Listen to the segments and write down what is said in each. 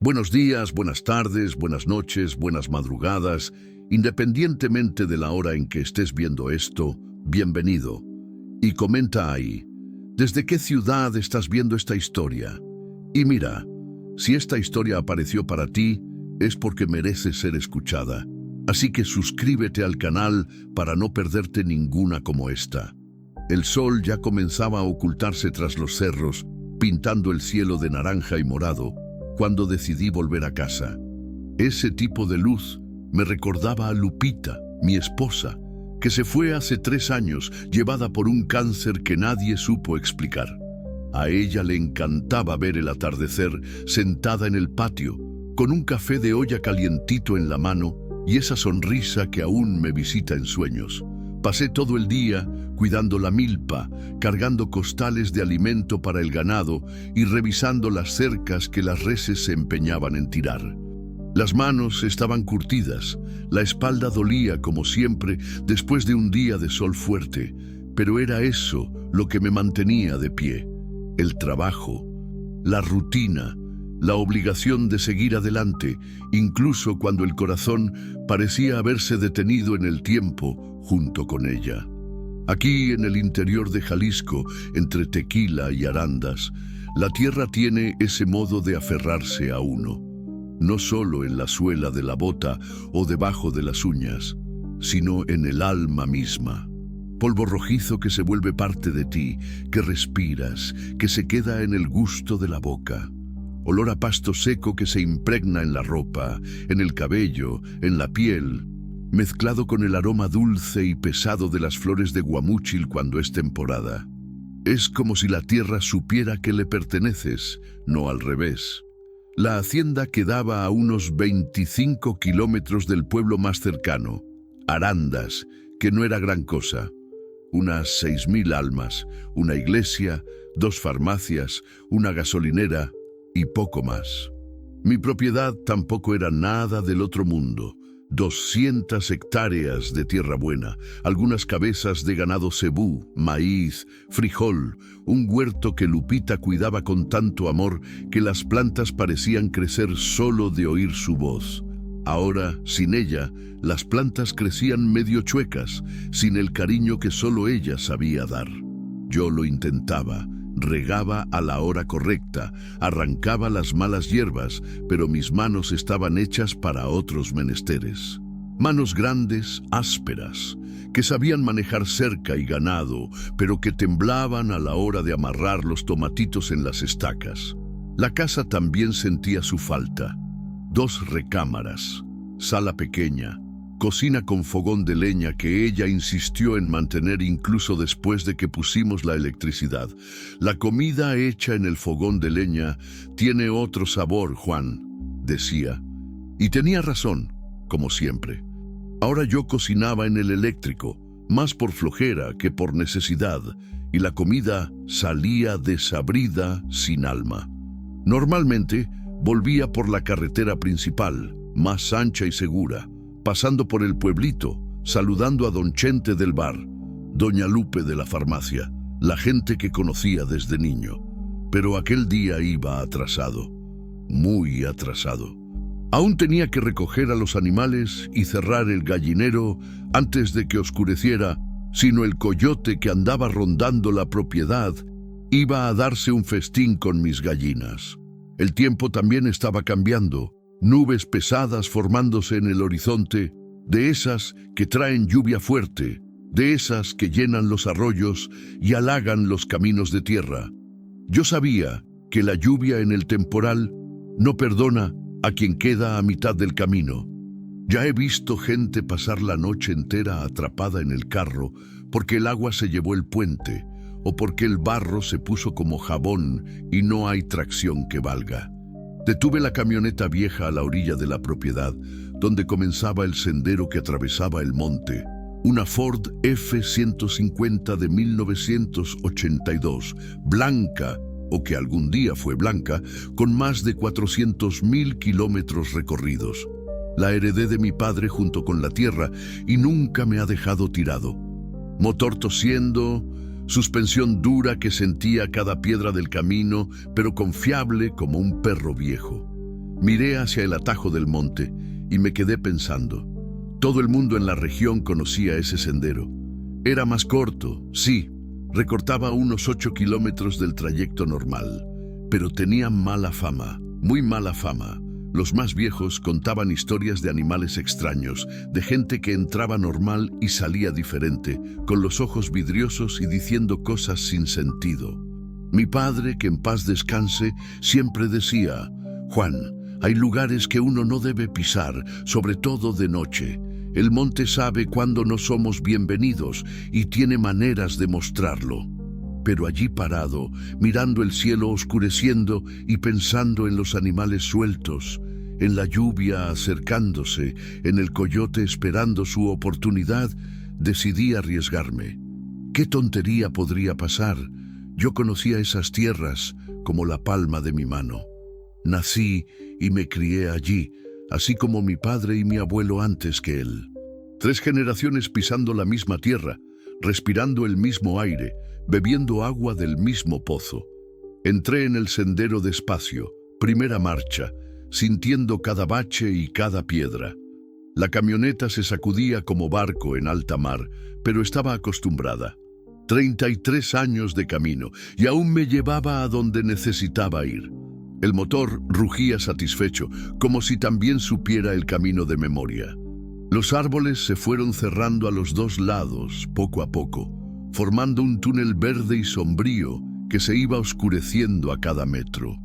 Buenos días, buenas tardes, buenas noches, buenas madrugadas, independientemente de la hora en que estés viendo esto, bienvenido. Y comenta ahí, ¿desde qué ciudad estás viendo esta historia? Y mira, si esta historia apareció para ti, es porque merece ser escuchada. Así que suscríbete al canal para no perderte ninguna como esta. El sol ya comenzaba a ocultarse tras los cerros, pintando el cielo de naranja y morado, cuando decidí volver a casa. Ese tipo de luz me recordaba a Lupita, mi esposa, que se fue hace 3 años, llevada por un cáncer que nadie supo explicar. A ella le encantaba ver el atardecer sentada en el patio, con un café de olla calientito en la mano y esa sonrisa que aún me visita en sueños. Pasé todo el día cuidando la milpa, cargando costales de alimento para el ganado y revisando las cercas que las reses se empeñaban en tirar. Las manos estaban curtidas, la espalda dolía como siempre después de un día de sol fuerte, pero era eso lo que me mantenía de pie. El trabajo, la rutina, la obligación de seguir adelante, incluso cuando el corazón parecía haberse detenido en el tiempo junto con ella. Aquí en el interior de Jalisco, entre Tequila y Arandas, la tierra tiene ese modo de aferrarse a uno, no solo en la suela de la bota o debajo de las uñas, sino en el alma misma. Polvo rojizo que se vuelve parte de ti, que respiras, que se queda en el gusto de la boca. Olor a pasto seco que se impregna en la ropa, en el cabello, en la piel, mezclado con el aroma dulce y pesado de las flores de guamúchil cuando es temporada. Es como si la tierra supiera que le perteneces, no al revés. La hacienda quedaba a unos 25 kilómetros del pueblo más cercano, Arandas, que no era gran cosa. Unas 6.000 almas, una iglesia, 2 farmacias, una gasolinera y poco más. Mi propiedad tampoco era nada del otro mundo. 200 hectáreas de tierra buena, algunas cabezas de ganado cebú, maíz, frijol, un huerto que Lupita cuidaba con tanto amor que las plantas parecían crecer solo de oír su voz. Ahora, sin ella, las plantas crecían medio chuecas, sin el cariño que solo ella sabía dar. Yo lo intentaba, regaba a la hora correcta, arrancaba las malas hierbas, pero mis manos estaban hechas para otros menesteres. Manos grandes, ásperas, que sabían manejar cerca y ganado, pero que temblaban a la hora de amarrar los tomatitos en las estacas. La casa también sentía su falta. 2 recámaras, sala pequeña, cocina con fogón de leña que ella insistió en mantener incluso después de que pusimos la electricidad. La comida hecha en el fogón de leña tiene otro sabor, Juan, decía. Y tenía razón, como siempre. Ahora yo cocinaba en el eléctrico, más por flojera que por necesidad, y la comida salía desabrida, sin alma. Normalmente volvía por la carretera principal, más ancha y segura, pasando por el pueblito, saludando a don Chente del bar, doña Lupe de la farmacia, la gente que conocía desde niño. Pero aquel día iba atrasado, muy atrasado. Aún tenía que recoger a los animales y cerrar el gallinero antes de que oscureciera, sino el coyote que andaba rondando la propiedad iba a darse un festín con mis gallinas. El tiempo también estaba cambiando. Nubes pesadas formándose en el horizonte, de esas que traen lluvia fuerte, de esas que llenan los arroyos y halagan los caminos de tierra. Yo sabía que la lluvia en el temporal no perdona a quien queda a mitad del camino. Ya he visto gente pasar la noche entera atrapada en el carro porque el agua se llevó el puente o porque el barro se puso como jabón y no hay tracción que valga. Detuve la camioneta vieja a la orilla de la propiedad, donde comenzaba el sendero que atravesaba el monte. Una Ford F-150 de 1982, blanca, o que algún día fue blanca, con más de 400.000 kilómetros recorridos. La heredé de mi padre junto con la tierra y nunca me ha dejado tirado. Motor tosiendo, suspensión dura que sentía cada piedra del camino, pero confiable como un perro viejo. Miré hacia el atajo del monte y me quedé pensando. Todo el mundo en la región conocía ese sendero. Era más corto, sí, recortaba unos 8 kilómetros del trayecto normal, pero tenía mala fama, muy mala fama. Los más viejos contaban historias de animales extraños, de gente que entraba normal y salía diferente, con los ojos vidriosos y diciendo cosas sin sentido. Mi padre, que en paz descanse, siempre decía: Juan, hay lugares que uno no debe pisar, sobre todo de noche. El monte sabe cuándo no somos bienvenidos y tiene maneras de mostrarlo. Pero allí parado, mirando el cielo oscureciendo y pensando en los animales sueltos, en la lluvia acercándose, en el coyote esperando su oportunidad, decidí arriesgarme. ¿Qué tontería podría pasar? Yo conocía esas tierras como la palma de mi mano. Nací y me crié allí, así como mi padre y mi abuelo antes que él. 3 generaciones pisando la misma tierra, respirando el mismo aire, bebiendo agua del mismo pozo. Entré en el sendero despacio, primera marcha, sintiendo cada bache y cada piedra. La camioneta se sacudía como barco en alta mar, pero estaba acostumbrada. 33 años de camino y aún me llevaba a donde necesitaba ir. El motor rugía satisfecho, como si también supiera el camino de memoria. Los árboles se fueron cerrando a los 2 lados, poco a poco, formando un túnel verde y sombrío que se iba oscureciendo a cada metro.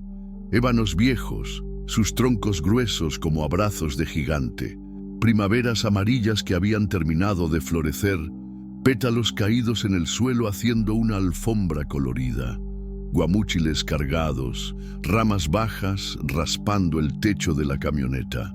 Ébanos viejos, sus troncos gruesos como abrazos de gigante, primaveras amarillas que habían terminado de florecer, pétalos caídos en el suelo haciendo una alfombra colorida, guamúchiles cargados, ramas bajas raspando el techo de la camioneta.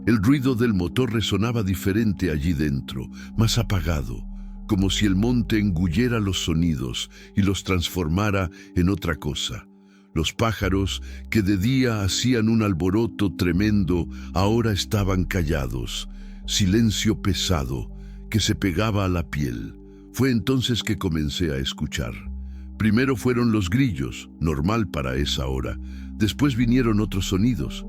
El ruido del motor resonaba diferente allí dentro, más apagado, como si el monte engullera los sonidos y los transformara en otra cosa. Los pájaros, que de día hacían un alboroto tremendo, ahora estaban callados. Silencio pesado que se pegaba a la piel. Fue entonces que comencé a escuchar. Primero fueron los grillos, normal para esa hora. Después vinieron otros sonidos.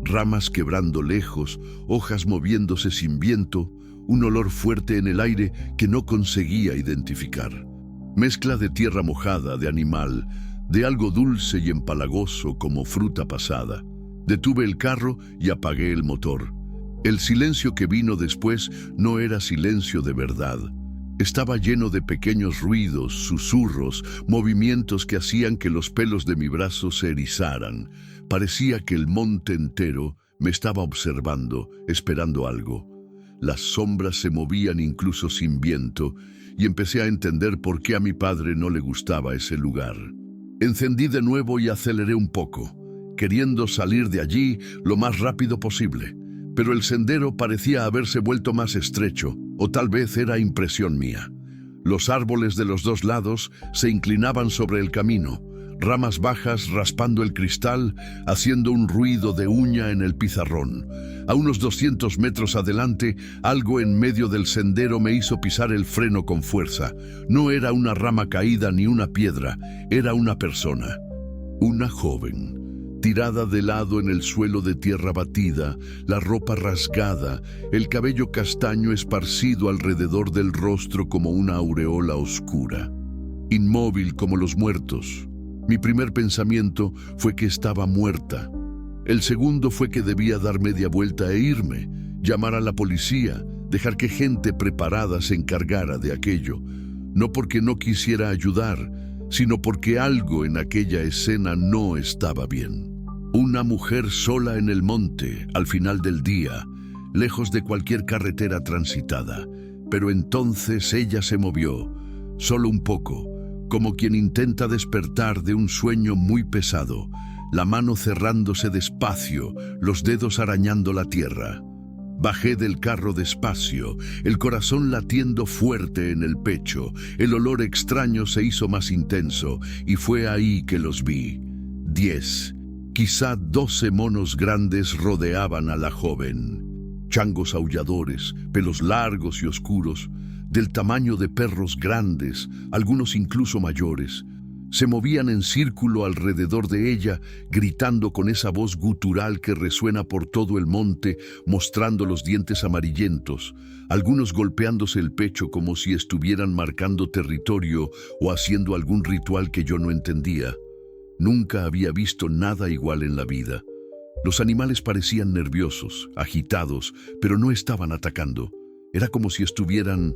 Ramas quebrando lejos, hojas moviéndose sin viento, un olor fuerte en el aire que no conseguía identificar. Mezcla de tierra mojada, de animal, de algo dulce y empalagoso como fruta pasada. Detuve el carro y apagué el motor. El silencio que vino después no era silencio de verdad. Estaba lleno de pequeños ruidos, susurros, movimientos que hacían que los pelos de mi brazo se erizaran. Parecía que el monte entero me estaba observando, esperando algo. Las sombras se movían incluso sin viento, y empecé a entender por qué a mi padre no le gustaba ese lugar. Encendí de nuevo y aceleré un poco, queriendo salir de allí lo más rápido posible. Pero el sendero parecía haberse vuelto más estrecho, o tal vez era impresión mía. Los árboles de los 2 lados se inclinaban sobre el camino, ramas bajas raspando el cristal, haciendo un ruido de uña en el pizarrón. A unos 200 metros adelante, algo en medio del sendero me hizo pisar el freno con fuerza. No era una rama caída ni una piedra, era una persona. Una joven, tirada de lado en el suelo de tierra batida, la ropa rasgada, el cabello castaño esparcido alrededor del rostro como una aureola oscura. Inmóvil como los muertos. Mi primer pensamiento fue que estaba muerta. El segundo fue que debía dar media vuelta e irme, llamar a la policía, dejar que gente preparada se encargara de aquello. No porque no quisiera ayudar, sino porque algo en aquella escena no estaba bien. Una mujer sola en el monte, al final del día, lejos de cualquier carretera transitada. Pero entonces ella se movió, solo un poco, como quien intenta despertar de un sueño muy pesado, la mano cerrándose despacio, los dedos arañando la tierra. Bajé del carro despacio, el corazón latiendo fuerte en el pecho, el olor extraño se hizo más intenso y fue ahí que los vi. 10, quizá 12 monos grandes rodeaban a la joven. Changos aulladores, pelos largos y oscuros, del tamaño de perros grandes, algunos incluso mayores. Se movían en círculo alrededor de ella, gritando con esa voz gutural que resuena por todo el monte, mostrando los dientes amarillentos, algunos golpeándose el pecho como si estuvieran marcando territorio o haciendo algún ritual que yo no entendía. Nunca había visto nada igual en la vida. Los animales parecían nerviosos, agitados, pero no estaban atacando. Era como si estuvieran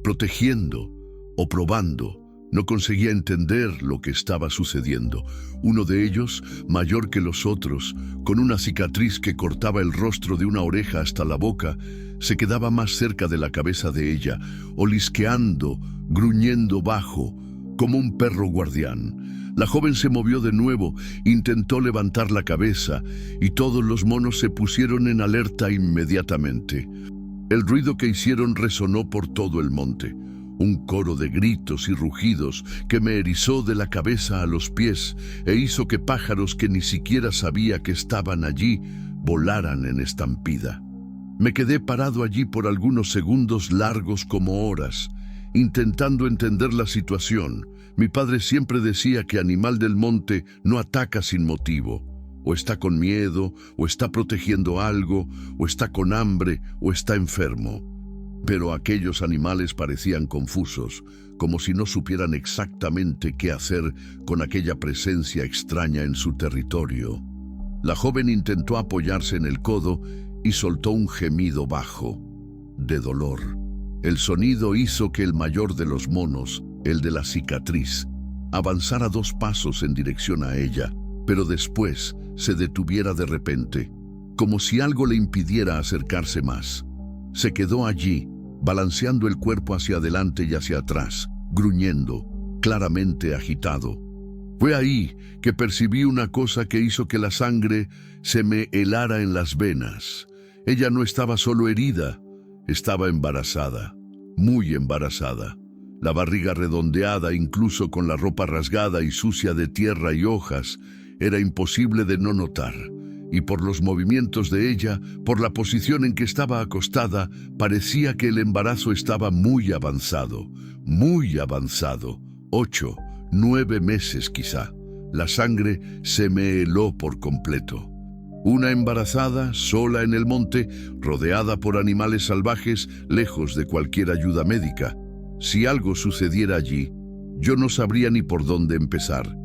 protegiendo o probando. No conseguía entender lo que estaba sucediendo. Uno de ellos, mayor que los otros, con una cicatriz que cortaba el rostro de una oreja hasta la boca, se quedaba más cerca de la cabeza de ella, olisqueando, gruñendo bajo, como un perro guardián. La joven se movió de nuevo, intentó levantar la cabeza, y todos los monos se pusieron en alerta inmediatamente. El ruido que hicieron resonó por todo el monte. Un coro de gritos y rugidos que me erizó de la cabeza a los pies e hizo que pájaros que ni siquiera sabía que estaban allí volaran en estampida. Me quedé parado allí por algunos segundos largos como horas, intentando entender la situación. Mi padre siempre decía que animal del monte no ataca sin motivo. O está con miedo, o está protegiendo algo, o está con hambre, o está enfermo. Pero aquellos animales parecían confusos, como si no supieran exactamente qué hacer con aquella presencia extraña en su territorio. La joven intentó apoyarse en el codo y soltó un gemido bajo, de dolor. El sonido hizo que el mayor de los monos, el de la cicatriz, avanzara 2 pasos en dirección a ella, pero después se detuviera de repente, como si algo le impidiera acercarse más. Se quedó allí, balanceando el cuerpo hacia adelante y hacia atrás, gruñendo, claramente agitado. Fue ahí que percibí una cosa que hizo que la sangre se me helara en las venas. Ella no estaba solo herida, estaba embarazada, muy embarazada. La barriga redondeada, incluso con la ropa rasgada y sucia de tierra y hojas, era imposible de no notar. Y por los movimientos de ella, por la posición en que estaba acostada, parecía que el embarazo estaba muy avanzado, 8, 9 meses quizá. La sangre se me heló por completo. Una embarazada, sola en el monte, rodeada por animales salvajes, lejos de cualquier ayuda médica. Si algo sucediera allí, yo no sabría ni por dónde empezar.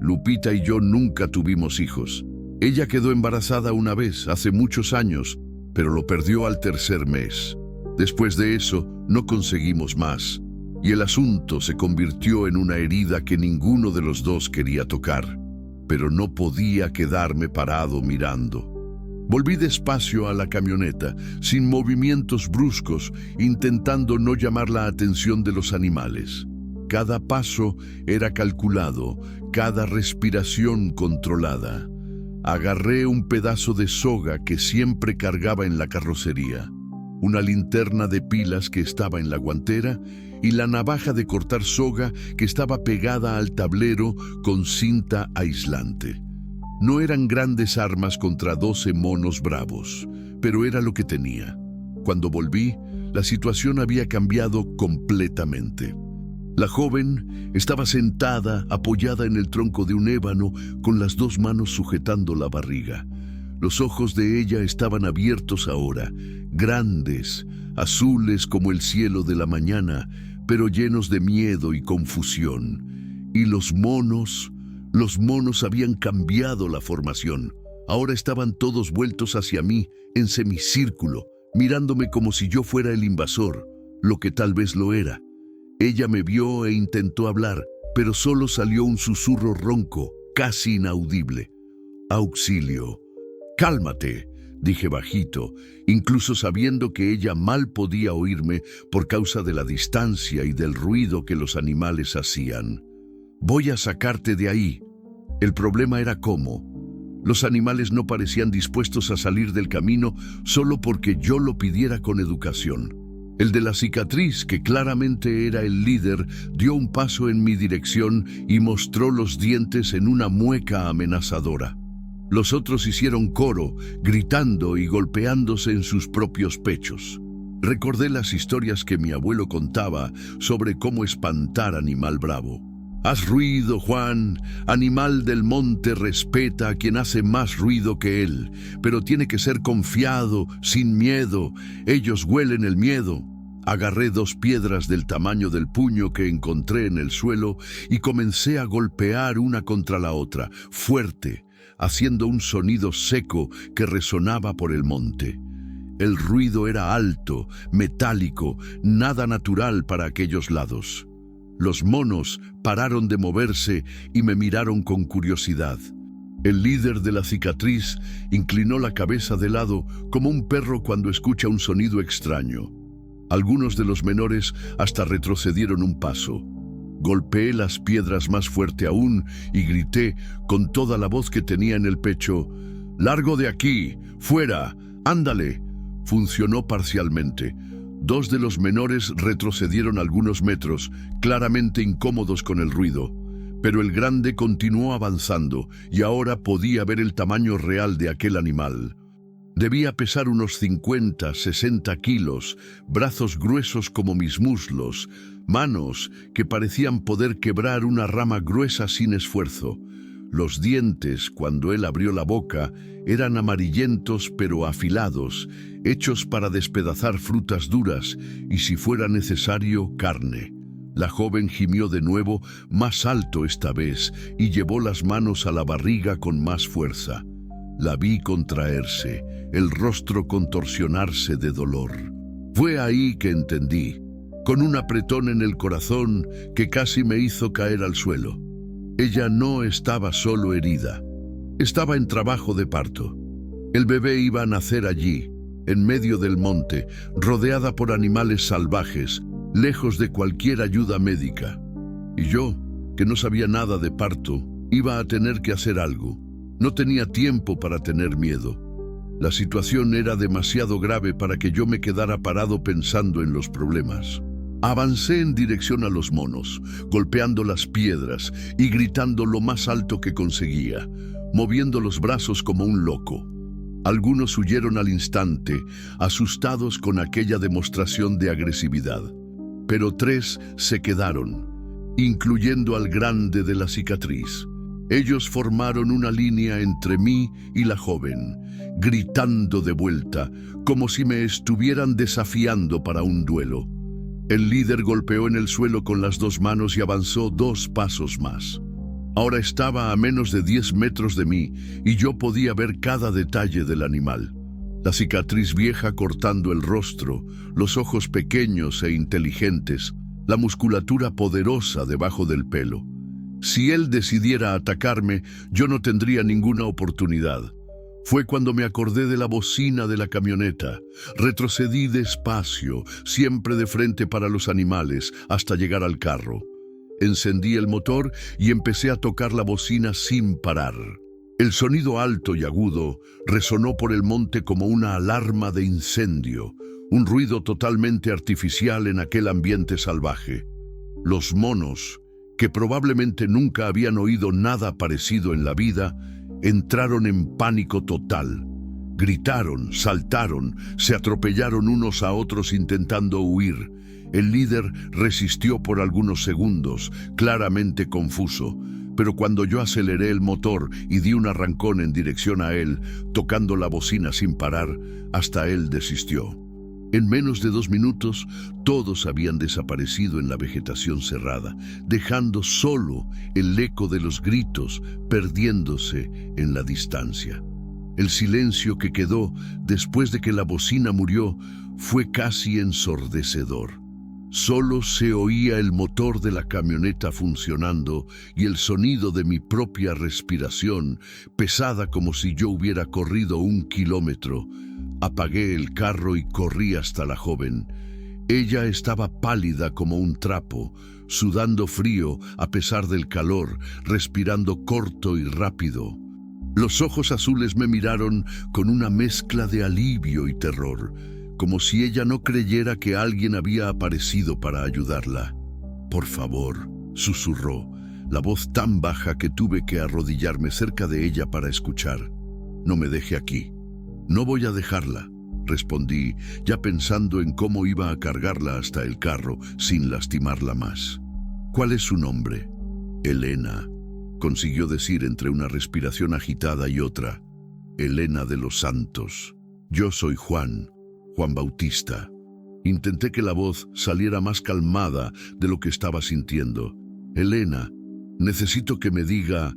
Lupita y yo nunca tuvimos hijos. Ella quedó embarazada una vez, hace muchos años, pero lo perdió al 3er mes. Después de eso, no conseguimos más, y el asunto se convirtió en una herida que ninguno de los dos quería tocar, pero no podía quedarme parado mirando. Volví despacio a la camioneta, sin movimientos bruscos, intentando no llamar la atención de los animales. Cada paso era calculado, cada respiración controlada. Agarré un pedazo de soga que siempre cargaba en la carrocería, una linterna de pilas que estaba en la guantera y la navaja de cortar soga que estaba pegada al tablero con cinta aislante. No eran grandes armas contra 12 monos bravos, pero era lo que tenía. Cuando volví, la situación había cambiado completamente. La joven estaba sentada, apoyada en el tronco de un ébano, con las 2 manos sujetando la barriga. Los ojos de ella estaban abiertos ahora, grandes, azules como el cielo de la mañana, pero llenos de miedo y confusión. Y los monos habían cambiado la formación. Ahora estaban todos vueltos hacia mí, en semicírculo, mirándome como si yo fuera el invasor, lo que tal vez lo era. Ella me vio e intentó hablar, pero solo salió un susurro ronco, casi inaudible. «Auxilio». «Cálmate», dije bajito, incluso sabiendo que ella mal podía oírme por causa de la distancia y del ruido que los animales hacían. «Voy a sacarte de ahí». El problema era cómo. Los animales no parecían dispuestos a salir del camino solo porque yo lo pidiera con educación. El de la cicatriz, que claramente era el líder, dio un paso en mi dirección y mostró los dientes en una mueca amenazadora. Los otros hicieron coro, gritando y golpeándose en sus propios pechos. Recordé las historias que mi abuelo contaba sobre cómo espantar animal bravo. Haz ruido, Juan. Animal del monte respeta a quien hace más ruido que él, pero tiene que ser confiado, sin miedo. Ellos huelen el miedo. Agarré 2 piedras del tamaño del puño que encontré en el suelo y comencé a golpear una contra la otra, fuerte, haciendo un sonido seco que resonaba por el monte. El ruido era alto, metálico, nada natural para aquellos lados. Los monos pararon de moverse y me miraron con curiosidad. El líder de la cicatriz inclinó la cabeza de lado como un perro cuando escucha un sonido extraño. Algunos de los menores hasta retrocedieron un paso. Golpeé las piedras más fuerte aún y grité con toda la voz que tenía en el pecho: «¡Largo de aquí! ¡Fuera! ¡Ándale!». Funcionó parcialmente. 2 de los menores retrocedieron algunos metros, claramente incómodos con el ruido, pero el grande continuó avanzando y ahora podía ver el tamaño real de aquel animal. Debía pesar unos 50, 60 kilos, brazos gruesos como mis muslos, manos que parecían poder quebrar una rama gruesa sin esfuerzo. Los dientes, cuando él abrió la boca, eran amarillentos pero afilados, hechos para despedazar frutas duras y, si fuera necesario, carne. La joven gimió de nuevo, más alto esta vez, y llevó las manos a la barriga con más fuerza. La vi contraerse, el rostro contorsionarse de dolor. Fue ahí que entendí, con un apretón en el corazón que casi me hizo caer al suelo. Ella no estaba solo herida, estaba en trabajo de parto. El bebé iba a nacer allí, en medio del monte, rodeada por animales salvajes, lejos de cualquier ayuda médica. Y yo, que no sabía nada de parto, iba a tener que hacer algo. No tenía tiempo para tener miedo. La situación era demasiado grave para que yo me quedara parado pensando en los problemas. Avancé en dirección a los monos, golpeando las piedras y gritando lo más alto que conseguía, moviendo los brazos como un loco. Algunos huyeron al instante, asustados con aquella demostración de agresividad. Pero 3 se quedaron, incluyendo al grande de la cicatriz. Ellos formaron una línea entre mí y la joven, gritando de vuelta, como si me estuvieran desafiando para un duelo. El líder golpeó en el suelo con las 2 manos y avanzó 2 pasos más. Ahora estaba a menos de 10 metros de mí y yo podía ver cada detalle del animal. La cicatriz vieja cortando el rostro, los ojos pequeños e inteligentes, la musculatura poderosa debajo del pelo. Si él decidiera atacarme, yo no tendría ninguna oportunidad. Fue cuando me acordé de la bocina de la camioneta. Retrocedí despacio, siempre de frente para los animales, hasta llegar al carro. Encendí el motor y empecé a tocar la bocina sin parar. El sonido alto y agudo resonó por el monte como una alarma de incendio, un ruido totalmente artificial en aquel ambiente salvaje. Los monos, que probablemente nunca habían oído nada parecido en la vida, entraron en pánico total. Gritaron, saltaron, se atropellaron unos a otros intentando huir. El líder resistió por algunos segundos, claramente confuso, pero cuando yo aceleré el motor y di un arrancón en dirección a él, tocando la bocina sin parar, hasta él desistió. En menos de 2 minutos, todos habían desaparecido en la vegetación cerrada, dejando solo el eco de los gritos perdiéndose en la distancia. El silencio que quedó después de que la bocina murió fue casi ensordecedor. Solo se oía el motor de la camioneta funcionando y el sonido de mi propia respiración, pesada como si yo hubiera corrido 1 kilómetro. Apagué el carro y corrí hasta la joven. Ella estaba pálida como un trapo, sudando frío a pesar del calor, respirando corto y rápido. Los ojos azules me miraron con una mezcla de alivio y terror, como si ella no creyera que alguien había aparecido para ayudarla. «Por favor», susurró, la voz tan baja que tuve que arrodillarme cerca de ella para escuchar. «No me deje aquí». «No voy a dejarla», respondí, ya pensando en cómo iba a cargarla hasta el carro sin lastimarla más. «¿Cuál es su nombre?». Elena, consiguió decir entre una respiración agitada y otra. Elena de los Santos. Yo soy Juan Bautista. Intenté que la voz saliera más calmada de lo que estaba sintiendo. Elena, necesito que me diga,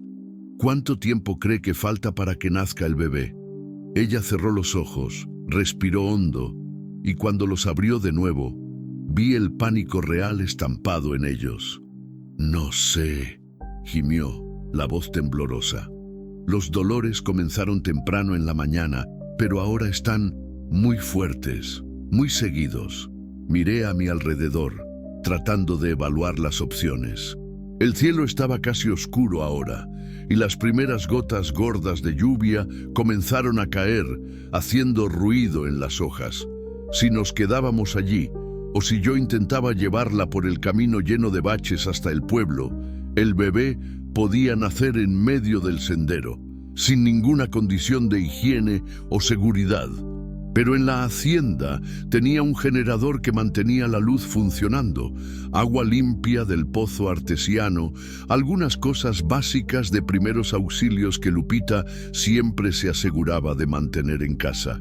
¿cuánto tiempo cree que falta para que nazca el bebé? Ella cerró los ojos, respiró hondo, y cuando los abrió de nuevo, vi el pánico real estampado en ellos. No sé, gimió, la voz temblorosa. Los dolores comenzaron temprano en la mañana, pero ahora están muy fuertes, muy seguidos. Miré a mi alrededor, tratando de evaluar las opciones. El cielo estaba casi oscuro ahora, y las primeras gotas gordas de lluvia comenzaron a caer, haciendo ruido en las hojas. Si nos quedábamos allí, o si yo intentaba llevarla por el camino lleno de baches hasta el pueblo, el bebé podía nacer en medio del sendero, sin ninguna condición de higiene o seguridad. Pero en la hacienda tenía un generador que mantenía la luz funcionando, agua limpia del pozo artesiano, algunas cosas básicas de primeros auxilios que Lupita siempre se aseguraba de mantener en casa.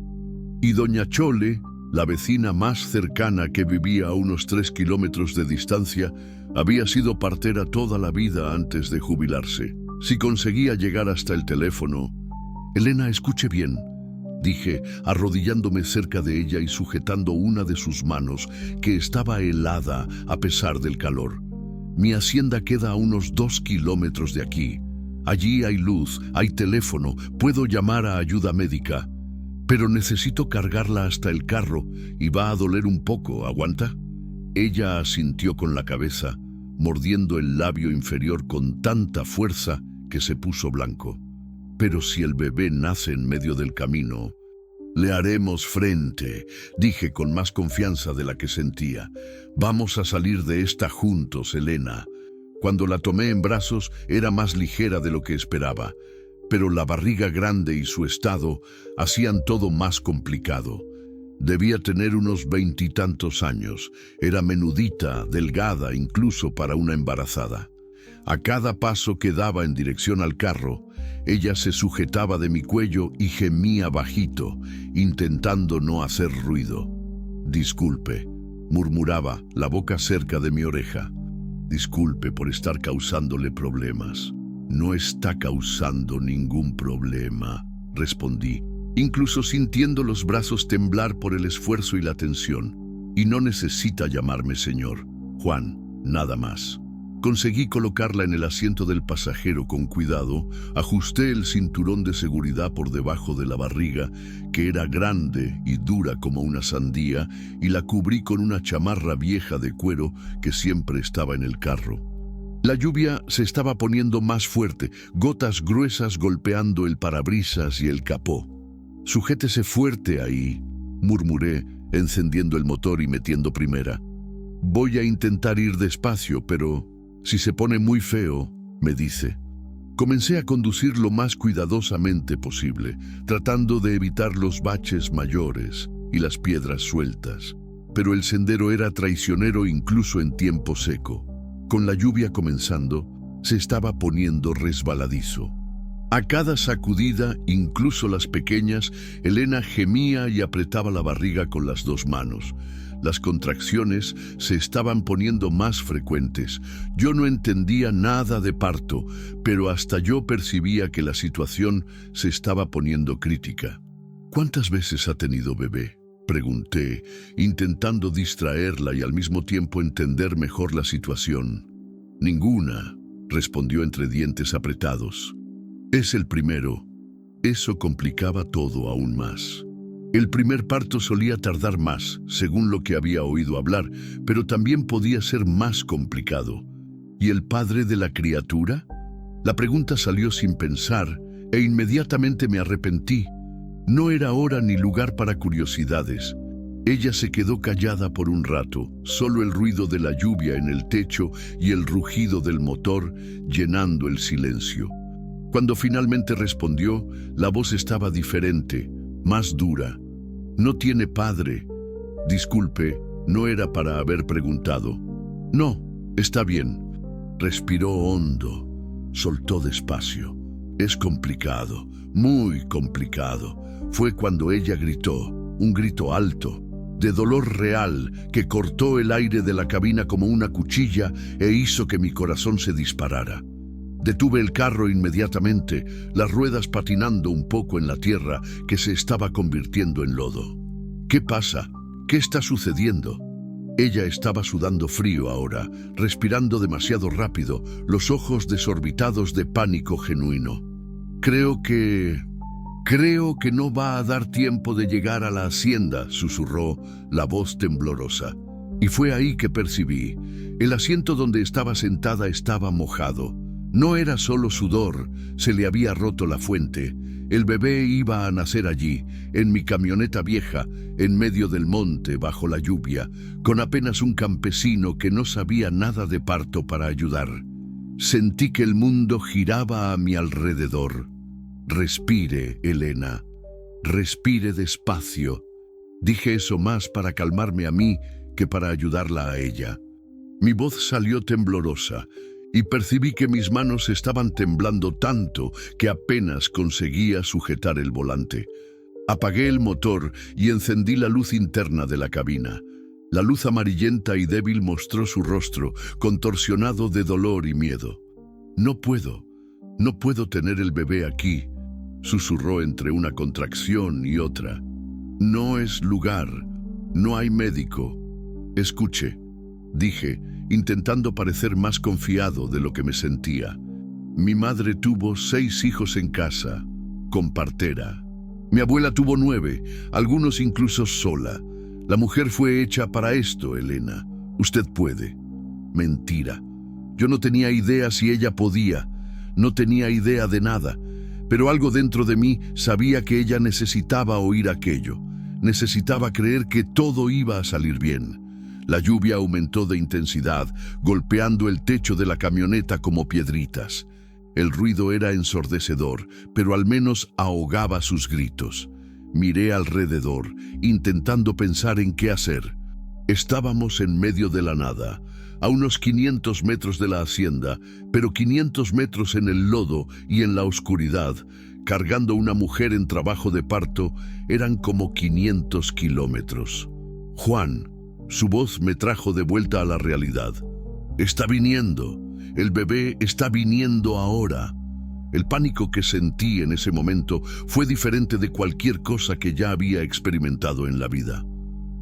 Y doña Chole, la vecina más cercana que vivía a unos 3 kilómetros de distancia, había sido partera toda la vida antes de jubilarse. Si conseguía llegar hasta el teléfono... Elena, escuche bien, dije, arrodillándome cerca de ella y sujetando una de sus manos, que estaba helada a pesar del calor. Mi hacienda queda a unos 2 kilómetros de aquí. Allí hay luz, hay teléfono, puedo llamar a ayuda médica. Pero necesito cargarla hasta el carro y va a doler un poco, ¿aguanta? Ella asintió con la cabeza, mordiendo el labio inferior con tanta fuerza que se puso blanco. Pero si el bebé nace en medio del camino, le haremos frente, dije con más confianza de la que sentía. Vamos a salir de esta juntos, Elena. Cuando la tomé en brazos era más ligera de lo que esperaba, pero la barriga grande y su estado hacían todo más complicado. Debía tener unos 20 y tantos años, era menudita, delgada incluso para una embarazada. A cada paso que daba en dirección al carro, ella se sujetaba de mi cuello y gemía bajito, intentando no hacer ruido. Disculpe, murmuraba, la boca cerca de mi oreja. Disculpe por estar causándole problemas. No está causando ningún problema, respondí, incluso sintiendo los brazos temblar por el esfuerzo y la tensión. Y no necesita llamarme señor. Juan, nada más. Conseguí colocarla en el asiento del pasajero con cuidado, ajusté el cinturón de seguridad por debajo de la barriga, que era grande y dura como una sandía, y la cubrí con una chamarra vieja de cuero que siempre estaba en el carro. La lluvia se estaba poniendo más fuerte, gotas gruesas golpeando el parabrisas y el capó. «Sujétese fuerte ahí», murmuré, encendiendo el motor y metiendo primera. «Voy a intentar ir despacio, pero si se pone muy feo», me dice. Comencé a conducir lo más cuidadosamente posible, tratando de evitar los baches mayores y las piedras sueltas. Pero el sendero era traicionero incluso en tiempo seco. Con la lluvia comenzando, se estaba poniendo resbaladizo. A cada sacudida, incluso las pequeñas, Elena gemía y apretaba la barriga con las 2 manos. Las contracciones se estaban poniendo más frecuentes. Yo no entendía nada de parto, pero hasta yo percibía que la situación se estaba poniendo crítica. «¿Cuántas veces ha tenido bebé?», pregunté, intentando distraerla y al mismo tiempo entender mejor la situación. «Ninguna», respondió entre dientes apretados. «Es el primero». Eso complicaba todo aún más. El primer parto solía tardar más, según lo que había oído hablar, pero también podía ser más complicado. ¿Y el padre de la criatura? La pregunta salió sin pensar, e inmediatamente me arrepentí. No era hora ni lugar para curiosidades. Ella se quedó callada por un rato, solo el ruido de la lluvia en el techo y el rugido del motor llenando el silencio. Cuando finalmente respondió, la voz estaba diferente, más dura. «No tiene padre». «Disculpe, no era para haber preguntado». «No, está bien». Respiró hondo, soltó despacio. Es complicado, muy complicado. Fue cuando ella gritó, un grito alto, de dolor real, que cortó el aire de la cabina como una cuchilla e hizo que mi corazón se disparara. Detuve el carro inmediatamente, las ruedas patinando un poco en la tierra que se estaba convirtiendo en lodo. ¿Qué pasa? ¿Qué está sucediendo? Ella estaba sudando frío ahora, respirando demasiado rápido, los ojos desorbitados de pánico genuino. Creo que no va a dar tiempo de llegar a la hacienda, susurró la voz temblorosa. Y fue ahí que percibí. El asiento donde estaba sentada estaba mojado. No era solo sudor, se le había roto la fuente. El bebé iba a nacer allí, en mi camioneta vieja, en medio del monte, bajo la lluvia, con apenas un campesino que no sabía nada de parto para ayudar. Sentí que el mundo giraba a mi alrededor. Respire, Elena. Respire despacio. Dije eso más para calmarme a mí que para ayudarla a ella. Mi voz salió temblorosa y percibí que mis manos estaban temblando tanto que apenas conseguía sujetar el volante. Apagué el motor y encendí la luz interna de la cabina. La luz amarillenta y débil mostró su rostro, contorsionado de dolor y miedo. No puedo tener el bebé aquí, susurró entre una contracción y otra. No es lugar, no hay médico. Escuche, dije, intentando parecer más confiado de lo que me sentía. Mi madre tuvo 6 hijos en casa, con partera. Mi abuela tuvo 9, algunos incluso sola. La mujer fue hecha para esto, Elena. Usted puede. Mentira. Yo no tenía idea si ella podía. No tenía idea de nada. Pero algo dentro de mí sabía que ella necesitaba oír aquello. Necesitaba creer que todo iba a salir bien. La lluvia aumentó de intensidad, golpeando el techo de la camioneta como piedritas. El ruido era ensordecedor, pero al menos ahogaba sus gritos. Miré alrededor, intentando pensar en qué hacer. Estábamos en medio de la nada, a unos 500 metros de la hacienda, pero 500 metros en el lodo y en la oscuridad, cargando una mujer en trabajo de parto, eran como 500 kilómetros. Juan, su voz me trajo de vuelta a la realidad. Está viniendo. El bebé está viniendo ahora. El pánico que sentí en ese momento fue diferente de cualquier cosa que ya había experimentado en la vida.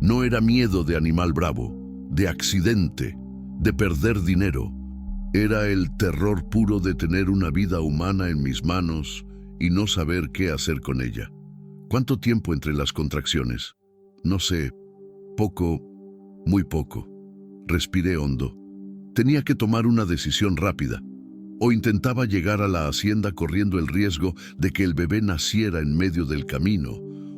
No era miedo de animal bravo, de accidente, de perder dinero. Era el terror puro de tener una vida humana en mis manos y no saber qué hacer con ella. ¿Cuánto tiempo entre las contracciones? No sé. Poco, muy poco. Respiré hondo. Tenía que tomar una decisión rápida. O intentaba llegar a la hacienda corriendo el riesgo de que el bebé naciera en medio del camino,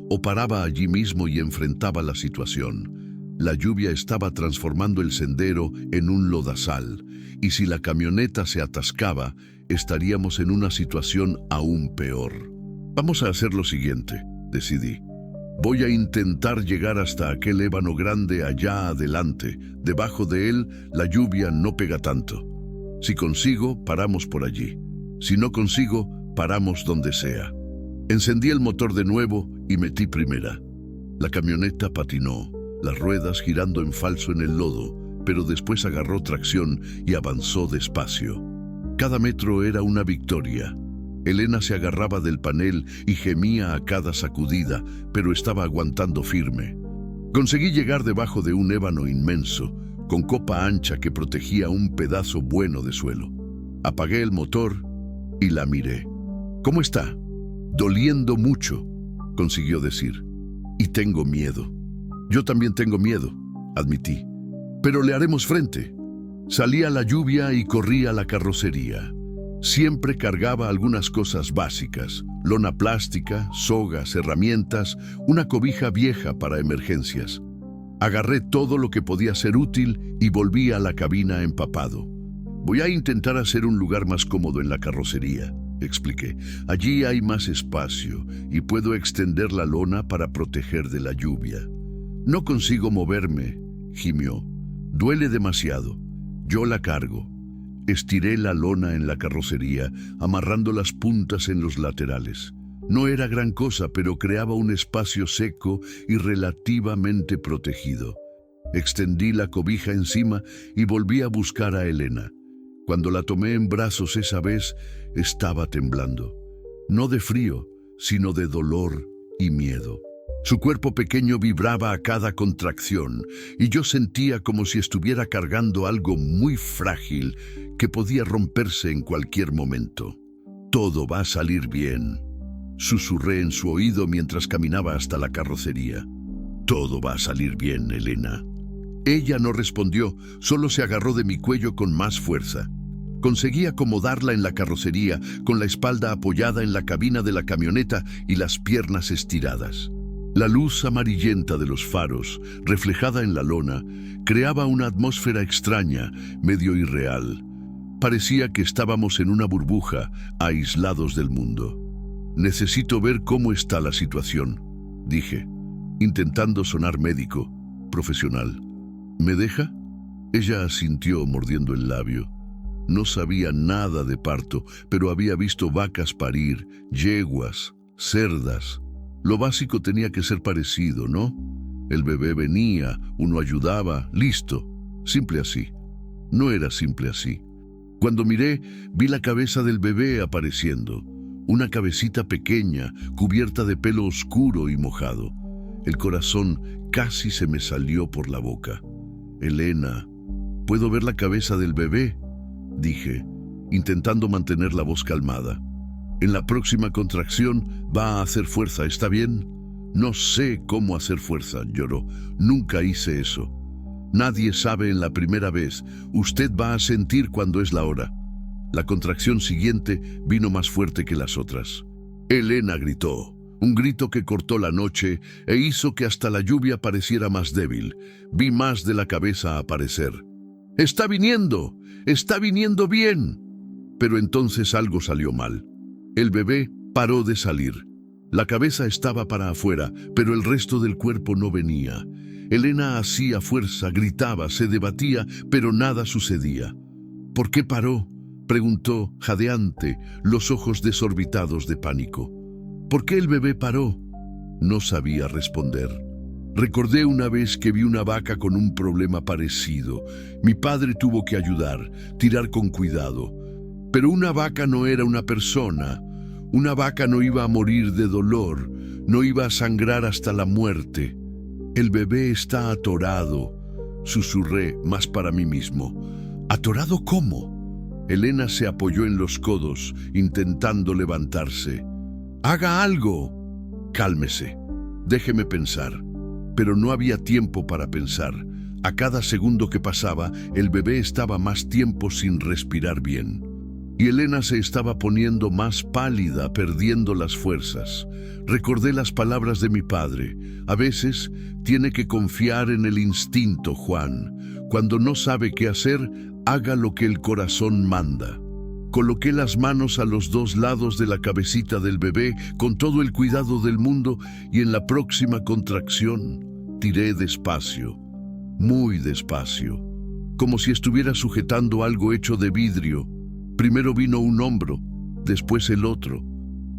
o paraba allí mismo y enfrentaba la situación. La lluvia estaba transformando el sendero en un lodazal, y si la camioneta se atascaba, estaríamos en una situación aún peor. Vamos a hacer lo siguiente, decidí. Voy a intentar llegar hasta aquel ébano grande allá adelante. Debajo de él, la lluvia no pega tanto. Si consigo, paramos por allí. Si no consigo, paramos donde sea. Encendí el motor de nuevo y metí primera. La camioneta patinó, las ruedas girando en falso en el lodo, pero después agarró tracción y avanzó despacio. Cada metro era una victoria. Elena se agarraba del panel y gemía a cada sacudida, pero estaba aguantando firme. Conseguí llegar debajo de un ébano inmenso, con copa ancha que protegía un pedazo bueno de suelo. Apagué el motor y la miré. ¿Cómo está? Doliendo mucho, consiguió decir. Y tengo miedo. Yo también tengo miedo, admití. Pero le haremos frente. Salí a la lluvia y corrí a la carrocería. Siempre cargaba algunas cosas básicas: lona plástica, sogas, herramientas, una cobija vieja para emergencias. Agarré todo lo que podía ser útil y volví a la cabina empapado. Voy a intentar hacer un lugar más cómodo en la carrocería, expliqué. Allí hay más espacio y puedo extender la lona para proteger de la lluvia. No consigo moverme, gimió. Duele demasiado. Yo la cargo. Estiré la lona en la carrocería, amarrando las puntas en los laterales. No era gran cosa, pero creaba un espacio seco y relativamente protegido. Extendí la cobija encima y volví a buscar a Elena. Cuando la tomé en brazos esa vez, estaba temblando. No de frío, sino de dolor y miedo. Su cuerpo pequeño vibraba a cada contracción y yo sentía como si estuviera cargando algo muy frágil que podía romperse en cualquier momento. «Todo va a salir bien», susurré en su oído mientras caminaba hasta la carrocería. «Todo va a salir bien, Elena». Ella no respondió, solo se agarró de mi cuello con más fuerza. Conseguí acomodarla en la carrocería, con la espalda apoyada en la cabina de la camioneta y las piernas estiradas. La luz amarillenta de los faros, reflejada en la lona, creaba una atmósfera extraña, medio irreal. Parecía que estábamos en una burbuja, aislados del mundo. «Necesito ver cómo está la situación», dije, intentando sonar médico, profesional. «¿Me deja?» Ella asintió mordiendo el labio. No sabía nada de parto, pero había visto vacas parir, yeguas, cerdas. Lo básico tenía que ser parecido, ¿no? El bebé venía, uno ayudaba, listo. Simple así. No era simple así. Cuando miré, vi la cabeza del bebé apareciendo. Una cabecita pequeña, cubierta de pelo oscuro y mojado. El corazón casi se me salió por la boca. «Elena, ¿puedo ver la cabeza del bebé?», dije, intentando mantener la voz calmada. «En la próxima contracción va a hacer fuerza, ¿está bien?» «No sé cómo hacer fuerza», lloró. «Nunca hice eso». «Nadie sabe en la primera vez. Usted va a sentir cuando es la hora». La contracción siguiente vino más fuerte que las otras. Elena gritó, un grito que cortó la noche e hizo que hasta la lluvia pareciera más débil. Vi más de la cabeza aparecer. «¡Está viniendo! ¡Está viniendo bien!». Pero entonces algo salió mal. El bebé paró de salir. La cabeza estaba para afuera, pero el resto del cuerpo no venía. Elena hacía fuerza, gritaba, se debatía, pero nada sucedía. «¿Por qué paró?», preguntó, jadeante, los ojos desorbitados de pánico. «¿Por qué el bebé paró?». No sabía responder. Recordé una vez que vi una vaca con un problema parecido. Mi padre tuvo que ayudar, tirar con cuidado. Pero una vaca no era una persona. Una vaca no iba a morir de dolor, no iba a sangrar hasta la muerte. «El bebé está atorado», susurré más para mí mismo. «¿Atorado cómo?». Elena se apoyó en los codos, intentando levantarse. «Haga algo». «Cálmese. Déjeme pensar». Pero no había tiempo para pensar. A cada segundo que pasaba, el bebé estaba más tiempo sin respirar bien. Y Elena se estaba poniendo más pálida, perdiendo las fuerzas. Recordé las palabras de mi padre. «A veces tiene que confiar en el instinto, Juan. Cuando no sabe qué hacer, haga lo que el corazón manda». Coloqué las manos a los dos lados de la cabecita del bebé con todo el cuidado del mundo y en la próxima contracción tiré despacio, muy despacio, como si estuviera sujetando algo hecho de vidrio. Primero vino un hombro, después el otro.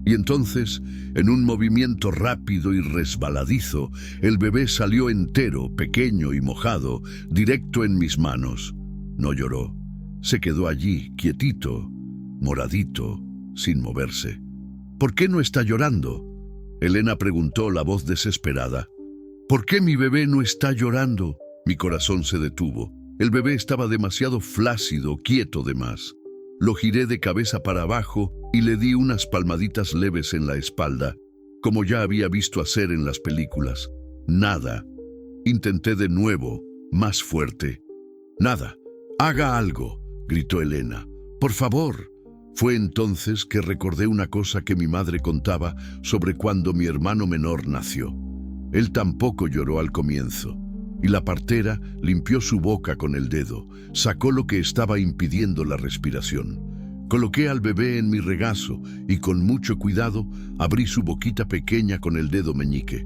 Y entonces, en un movimiento rápido y resbaladizo, el bebé salió entero, pequeño y mojado, directo en mis manos. No lloró. Se quedó allí, quietito, moradito, sin moverse. «¿Por qué no está llorando?», Elena preguntó, la voz desesperada. «¿Por qué mi bebé no está llorando?». Mi corazón se detuvo. El bebé estaba demasiado flácido, quieto de más. Lo giré de cabeza para abajo y le di unas palmaditas leves en la espalda, como ya había visto hacer en las películas. Nada. Intenté de nuevo, más fuerte. «Nada. Haga algo», gritó Elena. «Por favor». Fue entonces que recordé una cosa que mi madre contaba sobre cuando mi hermano menor nació. Él tampoco lloró al comienzo, y la partera limpió su boca con el dedo, sacó lo que estaba impidiendo la respiración. Coloqué al bebé en mi regazo y con mucho cuidado abrí su boquita pequeña con el dedo meñique.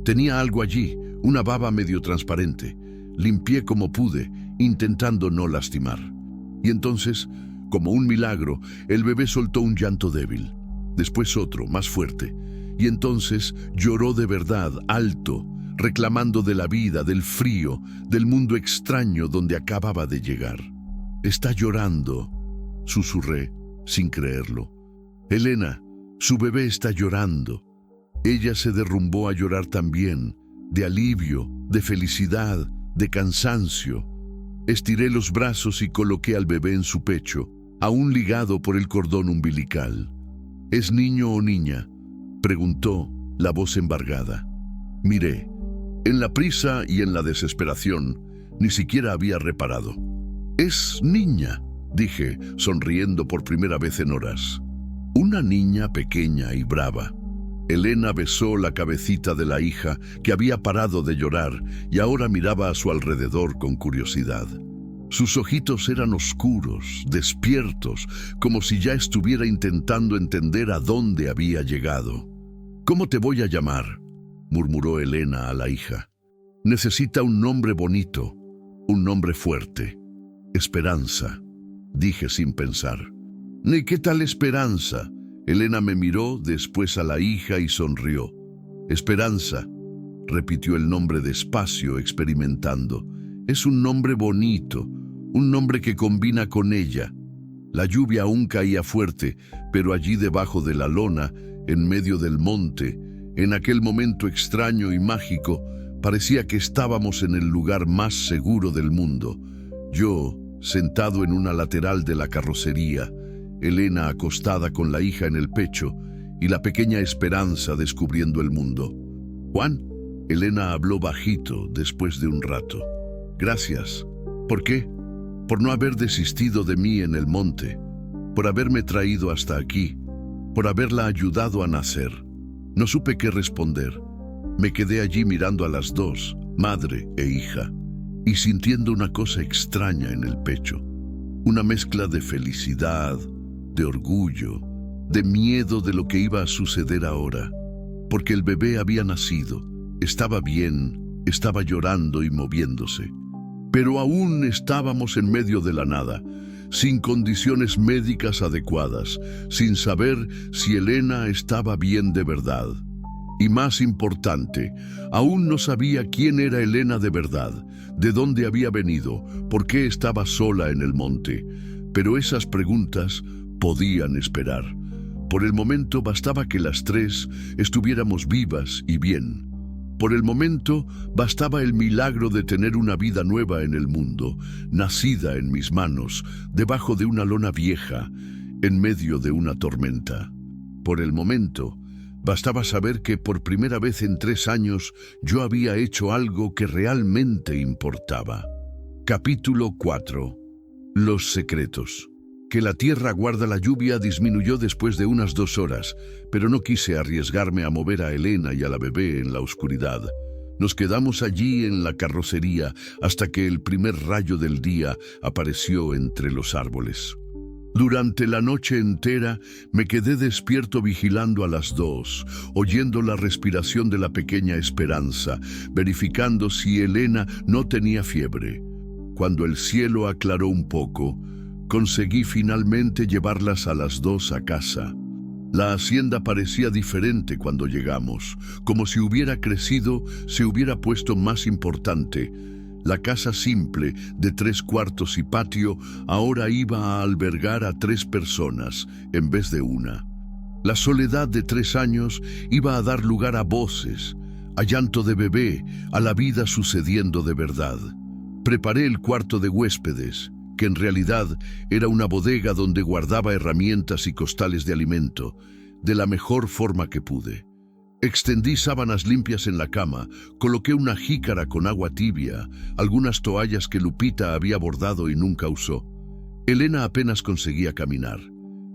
Tenía algo allí, una baba medio transparente. Limpié como pude, intentando no lastimar. Y entonces, como un milagro, el bebé soltó un llanto débil, después otro, más fuerte, y entonces lloró de verdad, alto, reclamando de la vida, del frío, del mundo extraño donde acababa de llegar. «Está llorando», susurré, sin creerlo. «Elena, su bebé está llorando». Ella se derrumbó a llorar también, de alivio, de felicidad, de cansancio. Estiré los brazos y coloqué al bebé en su pecho, aún ligado por el cordón umbilical. «¿Es niño o niña?», preguntó, la voz embargada. Miré. En la prisa y en la desesperación, ni siquiera había reparado. «Es niña», dije, sonriendo por primera vez en horas. Una niña pequeña y brava. Elena besó la cabecita de la hija, que había parado de llorar y ahora miraba a su alrededor con curiosidad. Sus ojitos eran oscuros, despiertos, como si ya estuviera intentando entender a dónde había llegado. «¿Cómo te voy a llamar?», murmuró Elena a la hija. «Necesita un nombre bonito, un nombre fuerte». «Esperanza», dije sin pensar. «¿Y qué tal Esperanza?». Elena me miró, después a la hija y sonrió. «Esperanza», repitió el nombre despacio, experimentando. «Es un nombre bonito, un nombre que combina con ella». La lluvia aún caía fuerte, pero allí debajo de la lona, en medio del monte, en aquel momento extraño y mágico, parecía que estábamos en el lugar más seguro del mundo. Yo, sentado en una lateral de la carrocería, Elena acostada con la hija en el pecho y la pequeña Esperanza descubriendo el mundo. «Juan», Elena habló bajito después de un rato. «Gracias». «¿Por qué?». «Por no haber desistido de mí en el monte, por haberme traído hasta aquí, por haberla ayudado a nacer». No supe qué responder. Me quedé allí mirando a las dos, madre e hija, y sintiendo una cosa extraña en el pecho. Una mezcla de felicidad, de orgullo, de miedo de lo que iba a suceder ahora. Porque el bebé había nacido, estaba bien, estaba llorando y moviéndose. Pero aún estábamos en medio de la nada, sin condiciones médicas adecuadas, sin saber si Elena estaba bien de verdad. Y más importante, aún no sabía quién era Elena de verdad, de dónde había venido, por qué estaba sola en el monte. Pero esas preguntas podían esperar. Por el momento bastaba que las tres estuviéramos vivas y bien. Por el momento bastaba el milagro de tener una vida nueva en el mundo, nacida en mis manos, debajo de una lona vieja, en medio de una tormenta. Por el momento bastaba saber que por primera vez en 3 años yo había hecho algo que realmente importaba. Capítulo 4. Los secretos. Que la tierra guarda la lluvia disminuyó después de unas 2 horas, pero no quise arriesgarme a mover a Elena y a la bebé en la oscuridad. Nos quedamos allí en la carrocería hasta que el primer rayo del día apareció entre los árboles. Durante la noche entera me quedé despierto vigilando a las dos, oyendo la respiración de la pequeña Esperanza, verificando si Elena no tenía fiebre. Cuando el cielo aclaró un poco, conseguí finalmente llevarlas a las dos a casa. La hacienda parecía diferente cuando llegamos, como si hubiera crecido, se hubiera puesto más importante. La casa simple, de 3 cuartos y patio, ahora iba a albergar a 3 personas, en vez de una. La soledad de 3 años iba a dar lugar a voces, a llanto de bebé, a la vida sucediendo de verdad. Preparé el cuarto de huéspedes, que en realidad era una bodega donde guardaba herramientas y costales de alimento, de la mejor forma que pude. Extendí sábanas limpias en la cama, coloqué una jícara con agua tibia, algunas toallas que Lupita había bordado y nunca usó. Elena apenas conseguía caminar.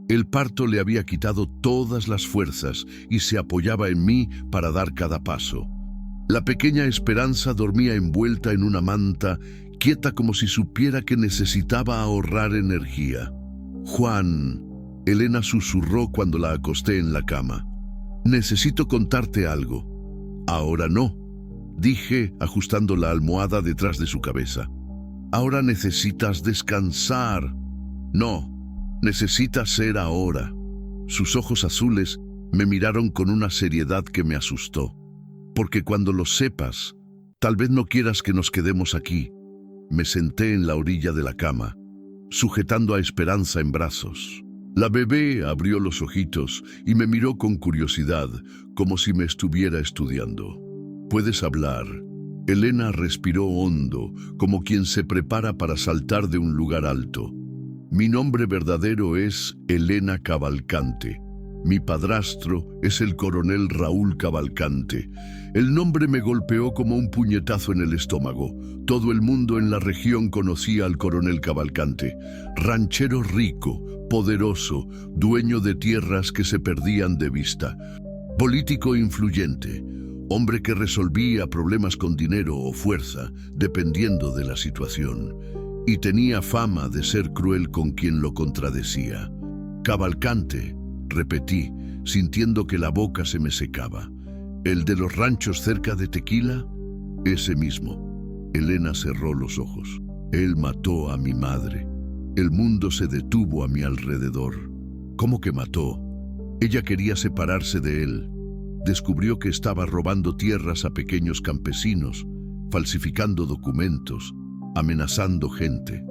El parto le había quitado todas las fuerzas y se apoyaba en mí para dar cada paso. La pequeña Esperanza dormía envuelta en una manta, quieta como si supiera que necesitaba ahorrar energía. «Juan», Elena susurró cuando la acosté en la cama. «Necesito contarte algo». «Ahora no», dije, ajustando la almohada detrás de su cabeza. «Ahora necesitas descansar». No, necesita ser ahora. Sus ojos azules me miraron con una seriedad que me asustó. Porque cuando lo sepas, tal vez no quieras que nos quedemos aquí. Me senté en la orilla de la cama, sujetando a Esperanza en brazos. La bebé abrió los ojitos y me miró con curiosidad, como si me estuviera estudiando. ¿Puedes hablar? Elena respiró hondo, como quien se prepara para saltar de un lugar alto. Mi nombre verdadero es Elena Cavalcante. Mi padrastro es el coronel Raúl Cavalcante. El nombre me golpeó como un puñetazo en el estómago. Todo el mundo en la región conocía al coronel Cavalcante. Ranchero rico, poderoso, dueño de tierras que se perdían de vista. Político influyente, hombre que resolvía problemas con dinero o fuerza, dependiendo de la situación. Y tenía fama de ser cruel con quien lo contradecía. Cavalcante, repetí, sintiendo que la boca se me secaba. ¿El de los ranchos cerca de Tequila? Ese mismo. Elena cerró los ojos. Él mató a mi madre. El mundo se detuvo a mi alrededor. ¿Cómo que mató? Ella quería separarse de él. Descubrió que estaba robando tierras a pequeños campesinos, falsificando documentos, amenazando gente.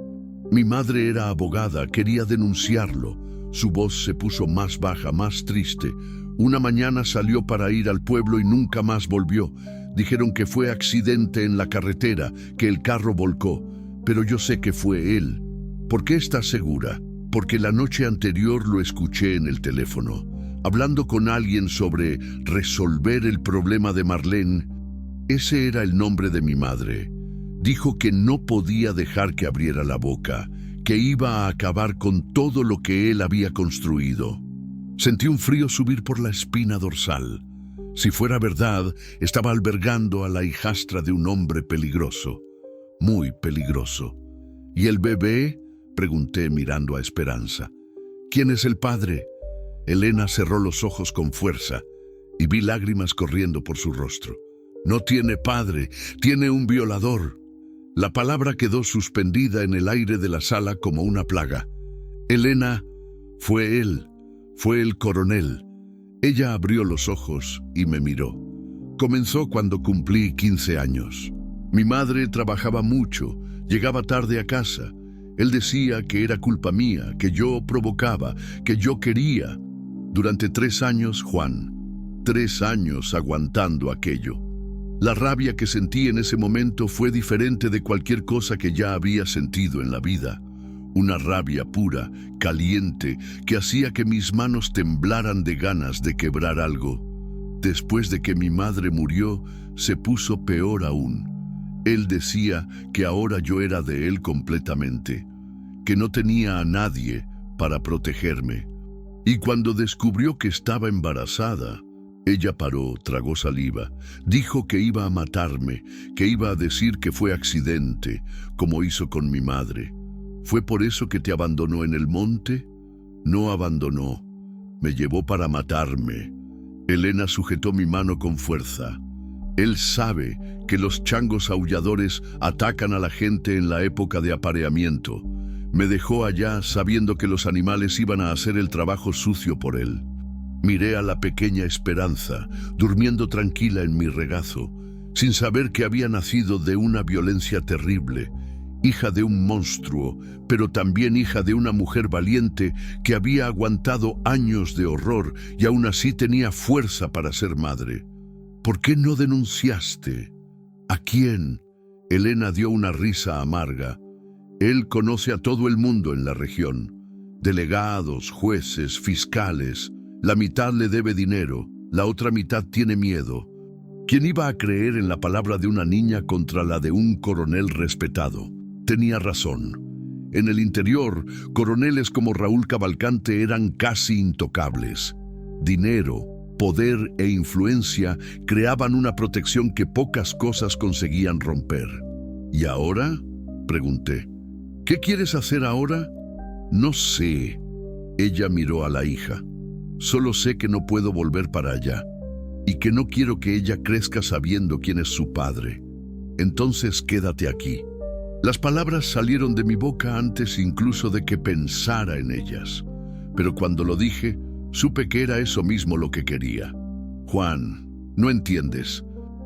Mi madre era abogada, quería denunciarlo. Su voz se puso más baja, más triste. Una mañana salió para ir al pueblo y nunca más volvió. Dijeron que fue accidente en la carretera, que el carro volcó. Pero yo sé que fue él. ¿Por qué estás segura? Porque la noche anterior lo escuché en el teléfono, hablando con alguien sobre resolver el problema de Marlene. Ese era el nombre de mi madre. Dijo que no podía dejar que abriera la boca, que iba a acabar con todo lo que él había construido. Sentí un frío subir por la espina dorsal. Si fuera verdad, estaba albergando a la hijastra de un hombre peligroso, muy peligroso. ¿Y el bebé?, pregunté mirando a Esperanza. ¿Quién es el padre? Elena cerró los ojos con fuerza y vi lágrimas corriendo por su rostro. No tiene padre, tiene un violador. La palabra quedó suspendida en el aire de la sala como una plaga. Elena, fue él, fue el coronel. Ella abrió los ojos y me miró. Comenzó cuando cumplí 15 años. Mi madre trabajaba mucho, llegaba tarde a casa. Él decía que era culpa mía, que yo provocaba, que yo quería. Durante 3 años, Juan, 3 años aguantando aquello. La rabia que sentí en ese momento fue diferente de cualquier cosa que ya había sentido en la vida. Una rabia pura, caliente, que hacía que mis manos temblaran de ganas de quebrar algo. Después de que mi madre murió, se puso peor aún. Él decía que ahora yo era de él completamente, que no tenía a nadie para protegerme. Y cuando descubrió que estaba embarazada, ella paró, tragó saliva, dijo que iba a matarme, que iba a decir que fue accidente, como hizo con mi madre. ¿Fue por eso que te abandonó en el monte? No abandonó, me llevó para matarme. Elena sujetó mi mano con fuerza. Él sabe que los changos aulladores atacan a la gente en la época de apareamiento. Me dejó allá sabiendo que los animales iban a hacer el trabajo sucio por él. Miré a la pequeña Esperanza, durmiendo tranquila en mi regazo, sin saber que había nacido de una violencia terrible, hija de un monstruo, pero también hija de una mujer valiente que había aguantado años de horror y aún así tenía fuerza para ser madre. ¿Por qué no denunciaste? ¿A quién? Elena dio una risa amarga. Él conoce a todo el mundo en la región. Delegados, jueces, fiscales. La mitad le debe dinero, la otra mitad tiene miedo. ¿Quién iba a creer en la palabra de una niña contra la de un coronel respetado? Tenía razón. En el interior, coroneles como Raúl Cavalcante eran casi intocables. Dinero, poder e influencia creaban una protección que pocas cosas conseguían romper. ¿Y ahora?, pregunté. ¿Qué quieres hacer ahora? No sé. Ella miró a la hija. Solo sé que no puedo volver para allá y que no quiero que ella crezca sabiendo quién es su padre. Entonces quédate aquí. Las palabras salieron de mi boca antes incluso de que pensara en ellas. Pero cuando lo dije, supe que era eso mismo lo que quería. Juan, no entiendes.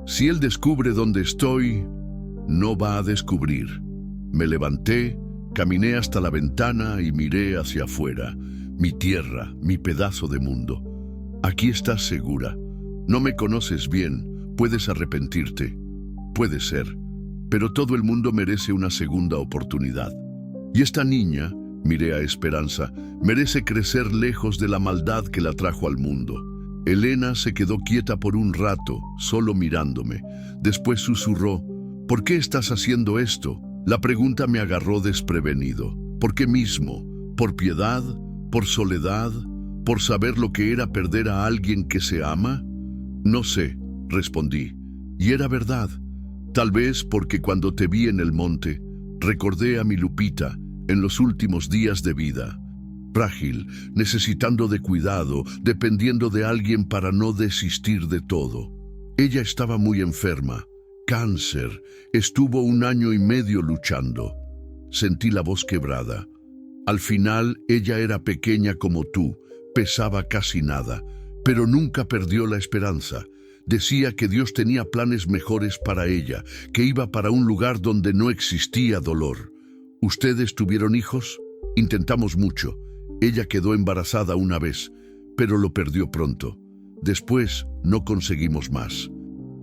Si él descubre dónde estoy, no va a descubrir. Me levanté, caminé hasta la ventana y miré hacia afuera. Mi tierra, mi pedazo de mundo. Aquí estás segura. No me conoces bien, puedes arrepentirte. Puede ser, pero todo el mundo merece una segunda oportunidad. Y esta niña, miré a Esperanza, merece crecer lejos de la maldad que la trajo al mundo. Elena se quedó quieta por un rato, solo mirándome. Después susurró, ¿por qué estás haciendo esto? La pregunta me agarró desprevenido. ¿Por qué mismo? ¿Por piedad? ¿Por soledad? ¿Por saber lo que era perder a alguien que se ama? No sé, respondí. Y era verdad. Tal vez porque cuando te vi en el monte, recordé a mi Lupita en los últimos días de vida. Frágil, necesitando de cuidado, dependiendo de alguien para no desistir de todo. Ella estaba muy enferma. Cáncer. Estuvo 1 año y medio luchando. Sentí la voz quebrada. Al final, ella era pequeña como tú, pesaba casi nada, pero nunca perdió la esperanza. Decía que Dios tenía planes mejores para ella, que iba para un lugar donde no existía dolor. ¿Ustedes tuvieron hijos? Intentamos mucho. Ella quedó embarazada una vez, pero lo perdió pronto. Después no conseguimos más.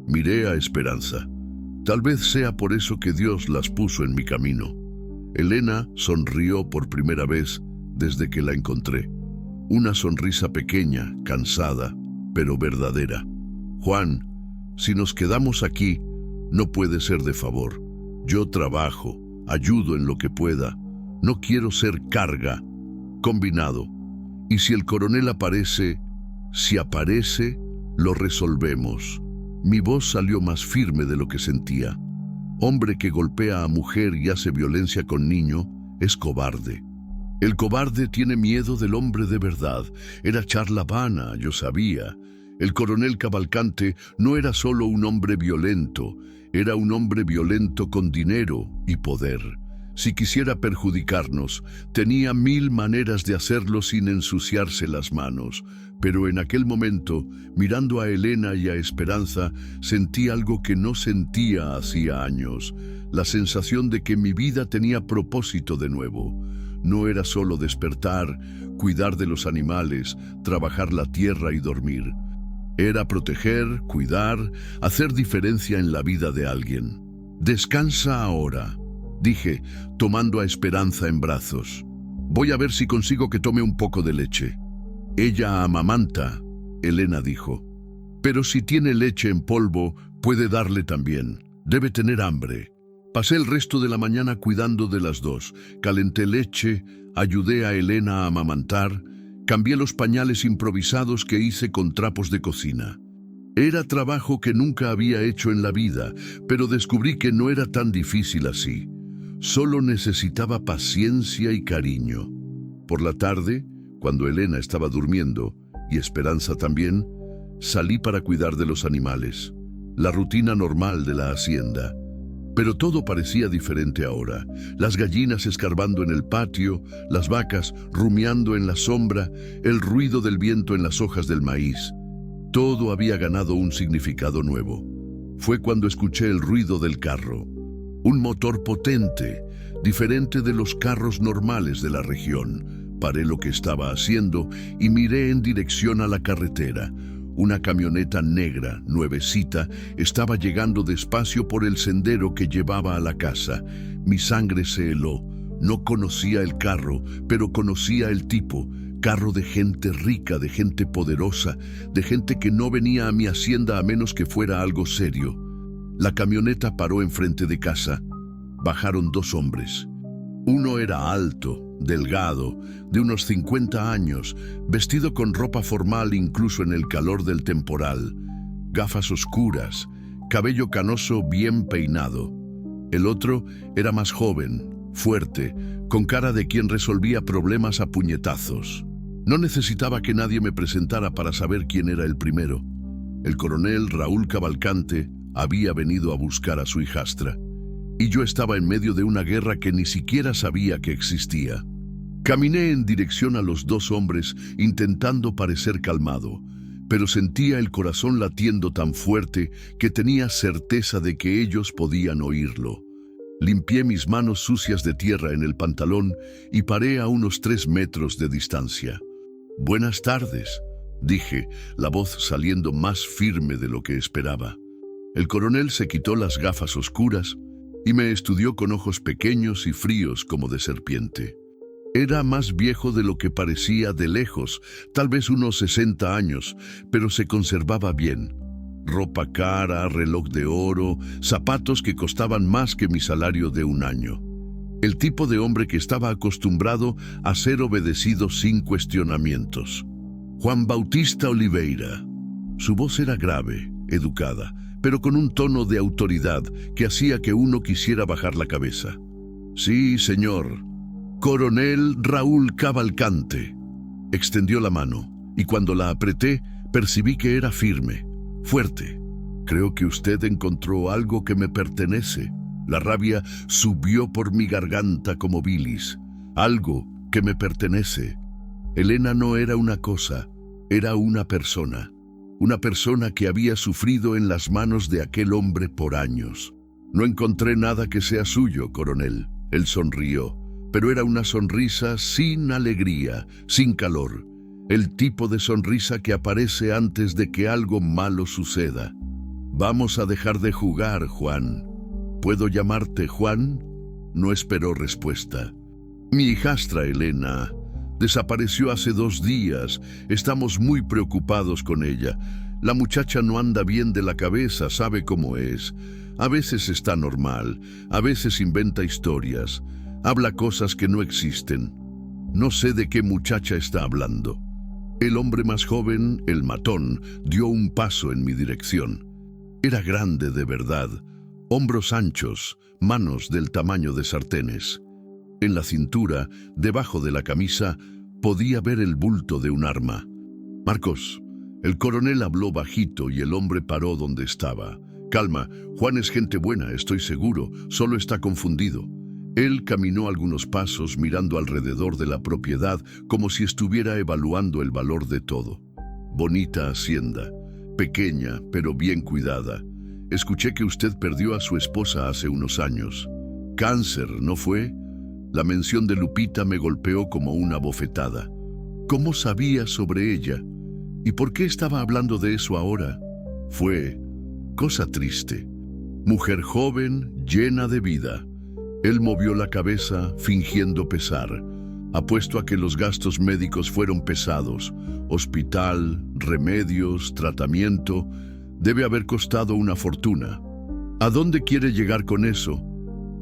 Miré a Esperanza. Tal vez sea por eso que Dios las puso en mi camino. Elena sonrió por primera vez desde que la encontré. Una sonrisa pequeña, cansada, pero verdadera. Juan, si nos quedamos aquí, no puede ser de favor. Yo trabajo, ayudo en lo que pueda. No quiero ser carga. Combinado. Y si el coronel aparece, si aparece, lo resolvemos. Mi voz salió más firme de lo que sentía. Hombre que golpea a mujer y hace violencia con niño es cobarde. El cobarde tiene miedo del hombre de verdad. Era charla vana, yo sabía. El coronel Cavalcante no era solo un hombre violento, era un hombre violento con dinero y poder. Si quisiera perjudicarnos, tenía 1000 maneras de hacerlo sin ensuciarse las manos. Pero en aquel momento, mirando a Elena y a Esperanza, sentí algo que no sentía hacía años. La sensación de que mi vida tenía propósito de nuevo. No era solo despertar, cuidar de los animales, trabajar la tierra y dormir. Era proteger, cuidar, hacer diferencia en la vida de alguien. Descansa ahora, dije, tomando a Esperanza en brazos. Voy a ver si consigo que tome un poco de leche. Ella amamanta, Elena dijo. Pero si tiene leche en polvo, puede darle también. Debe tener hambre. Pasé el resto de la mañana cuidando de las dos. Calenté leche, ayudé a Elena a amamantar, cambié los pañales improvisados que hice con trapos de cocina. Era trabajo que nunca había hecho en la vida, pero descubrí que no era tan difícil así. Solo necesitaba paciencia y cariño. Por la tarde, cuando Elena estaba durmiendo, y Esperanza también, salí para cuidar de los animales. La rutina normal de la hacienda. Pero todo parecía diferente ahora. Las gallinas escarbando en el patio, las vacas rumiando en la sombra, el ruido del viento en las hojas del maíz. Todo había ganado un significado nuevo. Fue cuando escuché el ruido del carro. Un motor potente, diferente de los carros normales de la región. Paré lo que estaba haciendo y miré en dirección a la carretera. Una camioneta negra, nuevecita, estaba llegando despacio por el sendero que llevaba a la casa. Mi sangre se heló. No conocía el carro, pero conocía el tipo. Carro de gente rica, de gente poderosa, de gente que no venía a mi hacienda a menos que fuera algo serio. La camioneta paró enfrente de casa. Bajaron 2 hombres. Uno era alto, delgado, de unos 50 años, vestido con ropa formal incluso en el calor del temporal, gafas oscuras, cabello canoso bien peinado. El otro era más joven, fuerte, con cara de quien resolvía problemas a puñetazos. No necesitaba que nadie me presentara para saber quién era el primero. El coronel Raúl Cavalcante había venido a buscar a su hijastra. y yo estaba en medio de una guerra que ni siquiera sabía que existía. Caminé en dirección a los dos hombres intentando parecer calmado, pero sentía el corazón latiendo tan fuerte que tenía certeza de que ellos podían oírlo. Limpié mis manos sucias de tierra en el pantalón y paré a unos 3 metros de distancia. «Buenas tardes», dije, la voz saliendo más firme de lo que esperaba. El coronel se quitó las gafas oscuras y me estudió con ojos pequeños y fríos como de serpiente. Era más viejo de lo que parecía de lejos, tal vez unos 60 años, pero se conservaba bien. Ropa cara, reloj de oro, zapatos que costaban más que mi salario de un año. El tipo de hombre que estaba acostumbrado a ser obedecido sin cuestionamientos. Juan Bautista Oliveira. Su voz era grave, educada, pero con un tono de autoridad que hacía que uno quisiera bajar la cabeza. «Sí, señor. Coronel Raúl Cavalcante». Extendió la mano, y cuando la apreté, percibí que era firme, fuerte. «Creo que usted encontró algo que me pertenece». La rabia subió por mi garganta como bilis. «Algo que me pertenece». Elena no era una cosa, era una persona. Una persona que había sufrido en las manos de aquel hombre por años. «No encontré nada que sea suyo, coronel». Él sonrió, pero era una sonrisa sin alegría, sin calor. El tipo de sonrisa que aparece antes de que algo malo suceda. «Vamos a dejar de jugar, Juan». «¿Puedo llamarte Juan?». No esperó respuesta. «Mi hijastra Elena desapareció hace 2 días. Estamos muy preocupados con ella. La muchacha no anda bien de la cabeza, sabe cómo es. A veces está normal, a veces inventa historias. Habla cosas que no existen. No sé de qué muchacha está hablando». El hombre más joven, el matón, dio un paso en mi dirección. Era grande de verdad, hombros anchos, manos del tamaño de sartenes. En la cintura, debajo de la camisa, podía ver el bulto de un arma. «Marcos». El coronel habló bajito y el hombre paró donde estaba. «Calma, Juan es gente buena, estoy seguro, solo está confundido». Él caminó algunos pasos mirando alrededor de la propiedad como si estuviera evaluando el valor de todo. «Bonita hacienda, pequeña pero bien cuidada. Escuché que usted perdió a su esposa hace unos años. Cáncer, ¿no fue?». La mención de Lupita me golpeó como una bofetada. ¿Cómo sabía sobre ella? ¿Y por qué estaba hablando de eso ahora? Fue cosa triste. Mujer joven, llena de vida. Él movió la cabeza, fingiendo pesar. «Apuesto a que los gastos médicos fueron pesados. Hospital, remedios, tratamiento. Debe haber costado una fortuna». «¿A dónde quiere llegar con eso?».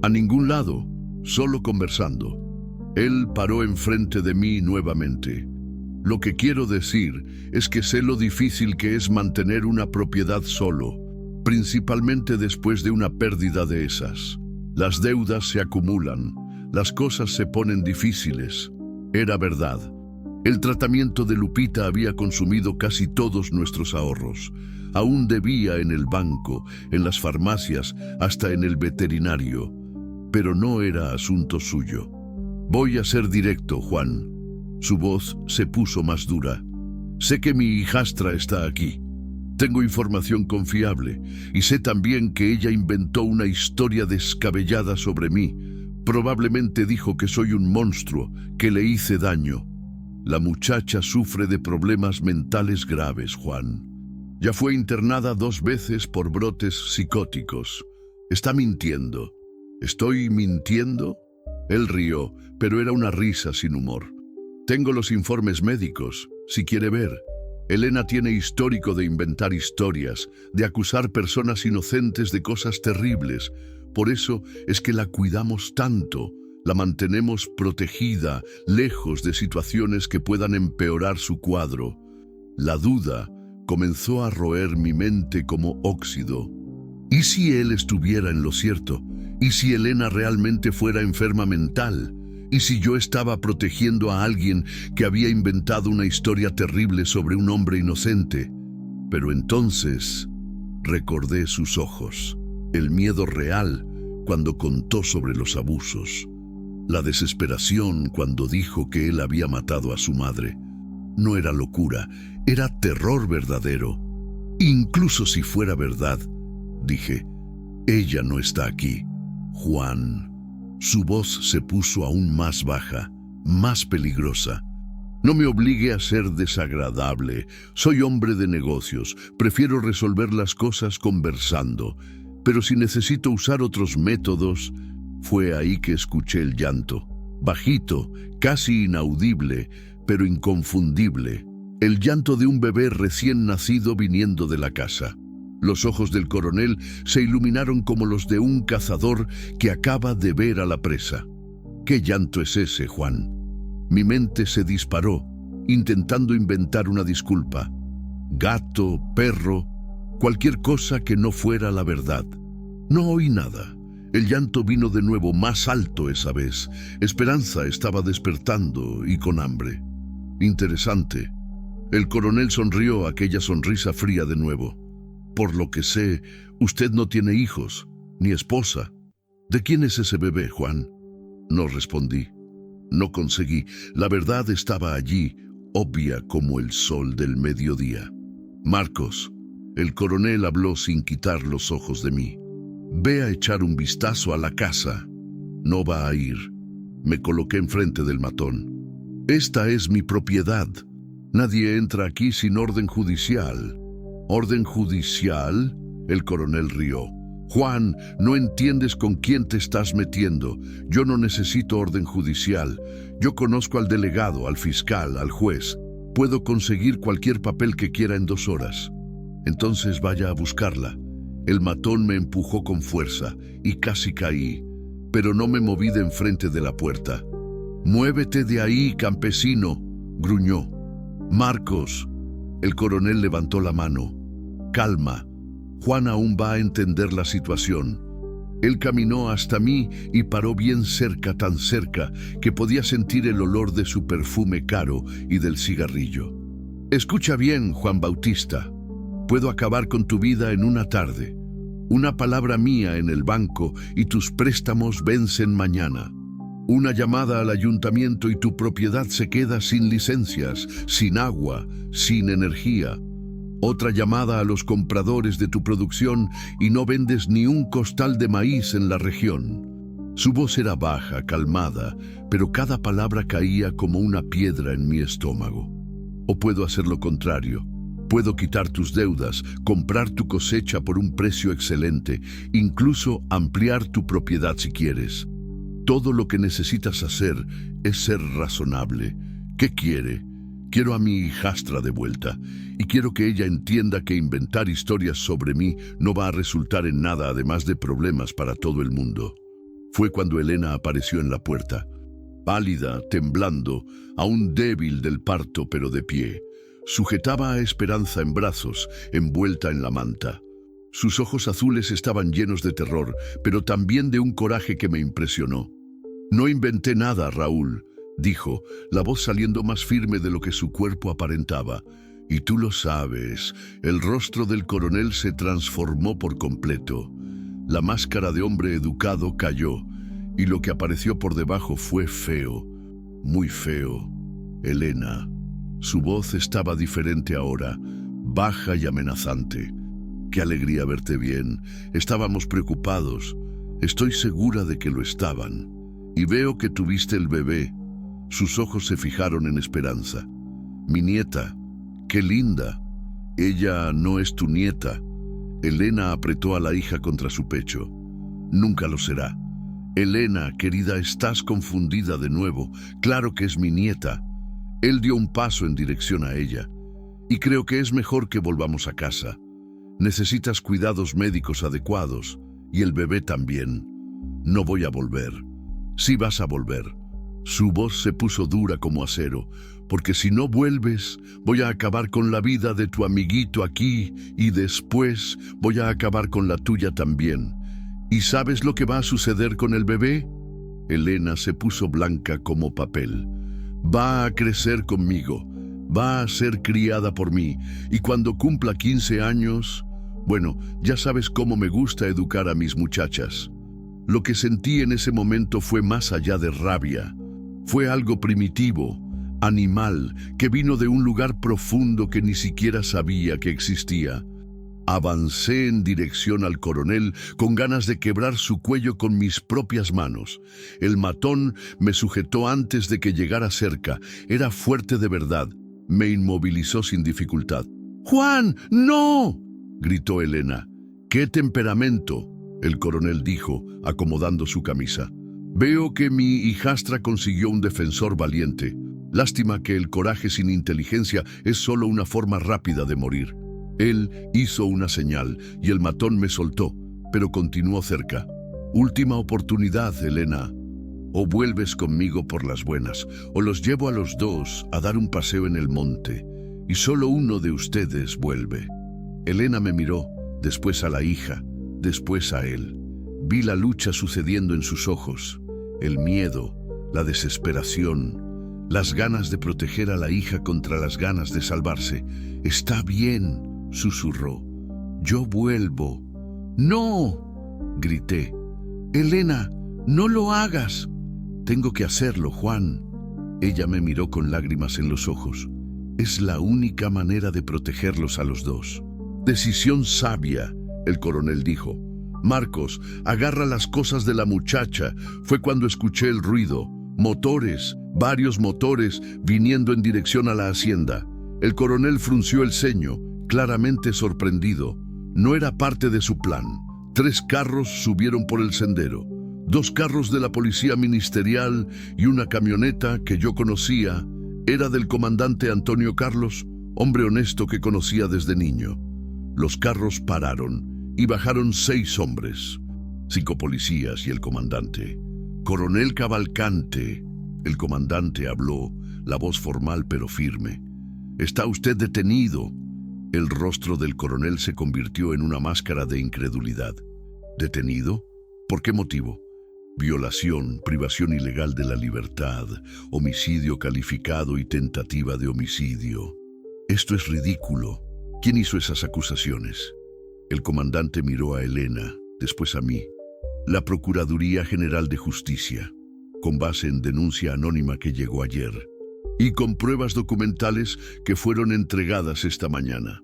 «A ningún lado, solo conversando». Él paró enfrente de mí nuevamente. «Lo que quiero decir es que sé lo difícil que es mantener una propiedad solo, principalmente después de una pérdida de esas. Las deudas se acumulan, las cosas se ponen difíciles». Era verdad. El tratamiento de Lupita había consumido casi todos nuestros ahorros. Aún debía en el banco, en las farmacias, hasta en el veterinario. Pero no era asunto suyo. «Voy a ser directo, Juan». Su voz se puso más dura. «Sé que mi hijastra está aquí. Tengo información confiable y sé también que ella inventó una historia descabellada sobre mí. Probablemente dijo que soy un monstruo, que le hice daño. La muchacha sufre de problemas mentales graves, Juan. Ya fue internada 2 veces por brotes psicóticos. Está mintiendo». «¿Estoy mintiendo?». Él rió, pero era una risa sin humor. «Tengo los informes médicos, si quiere ver». Elena tiene histórico de inventar historias, de acusar personas inocentes de cosas terribles. Por eso es que la cuidamos tanto, la mantenemos protegida, lejos de situaciones que puedan empeorar su cuadro. La duda comenzó a roer mi mente como óxido. ¿Y si él estuviera en lo cierto? ¿Y si Elena realmente fuera enferma mental? ¿Y si yo estaba protegiendo a alguien que había inventado una historia terrible sobre un hombre inocente? Pero entonces recordé sus ojos, el miedo real, cuando contó sobre los abusos, la desesperación cuando dijo que él había matado a su madre. No era locura, era terror verdadero. Incluso si fuera verdad, dije, ella no está aquí. Juan. Su voz se puso aún más baja, más peligrosa. No me obligue a ser desagradable. Soy hombre de negocios. Prefiero resolver las cosas conversando. Pero si necesito usar otros métodos... Fue ahí que escuché el llanto. Bajito, casi inaudible, pero inconfundible. El llanto de un bebé recién nacido viniendo de la casa. Los ojos del coronel se iluminaron como los de un cazador que acaba de ver a la presa. ¿Qué llanto es ese, Juan? Mi mente se disparó, intentando inventar una disculpa. Gato, perro, cualquier cosa que no fuera la verdad. No oí nada. El llanto vino de nuevo, más alto esa vez. Esperanza estaba despertando y con hambre. Interesante. El coronel sonrió, aquella sonrisa fría de nuevo. Por lo que sé, usted no tiene hijos, ni esposa. ¿De quién es ese bebé, Juan? No respondí. No conseguí. La verdad estaba allí, obvia como el sol del mediodía. Marcos, el coronel habló sin quitar los ojos de mí. Ve a echar un vistazo a la casa. No va a ir. Me coloqué enfrente del matón. Esta es mi propiedad. Nadie entra aquí sin orden judicial. ¿Orden judicial? El coronel rió. Juan, no entiendes con quién te estás metiendo. Yo no necesito orden judicial. Yo conozco al delegado, al fiscal, al juez. Puedo conseguir cualquier papel que quiera en 2 horas. Entonces vaya a buscarla. El matón me empujó con fuerza y casi caí, pero no me moví de enfrente de la puerta. «Muévete de ahí, campesino», gruñó. «Marcos». El coronel levantó la mano. «Calma. Juan aún va a entender la situación». Él caminó hasta mí y paró bien cerca, tan cerca, que podía sentir el olor de su perfume caro y del cigarrillo. «Escucha bien, Juan Bautista. Puedo acabar con tu vida en una tarde. Una palabra mía en el banco y tus préstamos vencen mañana. Una llamada al ayuntamiento y tu propiedad se queda sin licencias, sin agua, sin energía. Otra llamada a los compradores de tu producción y no vendes ni un costal de maíz en la región». Su voz era baja, calmada, pero cada palabra caía como una piedra en mi estómago. O puedo hacer lo contrario. Puedo quitar tus deudas, comprar tu cosecha por un precio excelente, incluso ampliar tu propiedad si quieres. Todo lo que necesitas hacer es ser razonable. ¿Qué quiere? Quiero a mi hijastra de vuelta, y quiero que ella entienda que inventar historias sobre mí no va a resultar en nada además de problemas para todo el mundo. Fue cuando Elena apareció en la puerta, pálida, temblando, aún débil del parto pero de pie. Sujetaba a Esperanza en brazos, envuelta en la manta. Sus ojos azules estaban llenos de terror, pero también de un coraje que me impresionó. «No inventé nada, Raúl», dijo, la voz saliendo más firme de lo que su cuerpo aparentaba. «Y tú lo sabes». El rostro del coronel se transformó por completo. La máscara de hombre educado cayó, y lo que apareció por debajo fue feo, muy feo. Elena. Su voz estaba diferente ahora, baja y amenazante. «Qué alegría verte bien. Estábamos preocupados. Estoy segura de que lo estaban. Y veo que tuviste el bebé». Sus ojos se fijaron en Esperanza. «Mi nieta. ¡Qué linda! Ella no es tu nieta». Elena apretó a la hija contra su pecho. «Nunca lo será». «Elena, querida, estás confundida de nuevo. Claro que es mi nieta». Él dio un paso en dirección a ella. «Y creo que es mejor que volvamos a casa. Necesitas cuidados médicos adecuados, y el bebé también. No voy a volver». «Sí vas a volver». Su voz se puso dura como acero. «Porque si no vuelves, voy a acabar con la vida de tu amiguito aquí, y después voy a acabar con la tuya también. ¿Y sabes lo que va a suceder con el bebé?» Elena se puso blanca como papel. «Va a crecer conmigo, va a ser criada por mí, y cuando cumpla 15 años, bueno, ya sabes cómo me gusta educar a mis muchachas». Lo que sentí en ese momento fue más allá de rabia. Fue algo primitivo, animal, que vino de un lugar profundo que ni siquiera sabía que existía. Avancé en dirección al coronel con ganas de quebrar su cuello con mis propias manos. El matón me sujetó antes de que llegara cerca. Era fuerte de verdad. Me inmovilizó sin dificultad. «¡Juan, no!», gritó Elena. «¿Qué temperamento?», el coronel dijo, acomodando su camisa. «Veo que mi hijastra consiguió un defensor valiente. Lástima que el coraje sin inteligencia es solo una forma rápida de morir». Él hizo una señal y el matón me soltó, pero continuó cerca. «Última oportunidad, Elena. O vuelves conmigo por las buenas, o los llevo a los dos a dar un paseo en el monte, y solo uno de ustedes vuelve». Elena me miró, después a la hija, después a él. Vi la lucha sucediendo en sus ojos, el miedo, la desesperación, las ganas de proteger a la hija contra las ganas de salvarse. «Está bien», susurró. «Yo vuelvo». «No», grité. «Elena, no lo hagas». «Tengo que hacerlo, Juan». Ella me miró con lágrimas en los ojos. «Es la única manera de protegerlos a los dos». «Decisión sabia», el coronel dijo. «Marcos, agarra las cosas de la muchacha». Fue cuando escuché el ruido. Motores, varios motores, viniendo en dirección a la hacienda. El coronel frunció el ceño, claramente sorprendido. No era parte de su plan. 3 carros subieron por el sendero. 2 carros de la policía ministerial y una camioneta que yo conocía. Era del comandante Antonio Carlos, hombre honesto que conocía desde niño. Los carros pararon y bajaron 6 hombres. 5 policías y el comandante. «Coronel Cavalcante», el comandante habló, la voz formal pero firme. «Está usted detenido». El rostro del coronel se convirtió en una máscara de incredulidad. ¿Detenido? ¿Por qué motivo? Violación, privación ilegal de la libertad, homicidio calificado y tentativa de homicidio. Esto es ridículo. ¿Quién hizo esas acusaciones? El comandante miró a Elena, después a mí. La Procuraduría General de Justicia, con base en denuncia anónima que llegó ayer, y con pruebas documentales que fueron entregadas esta mañana.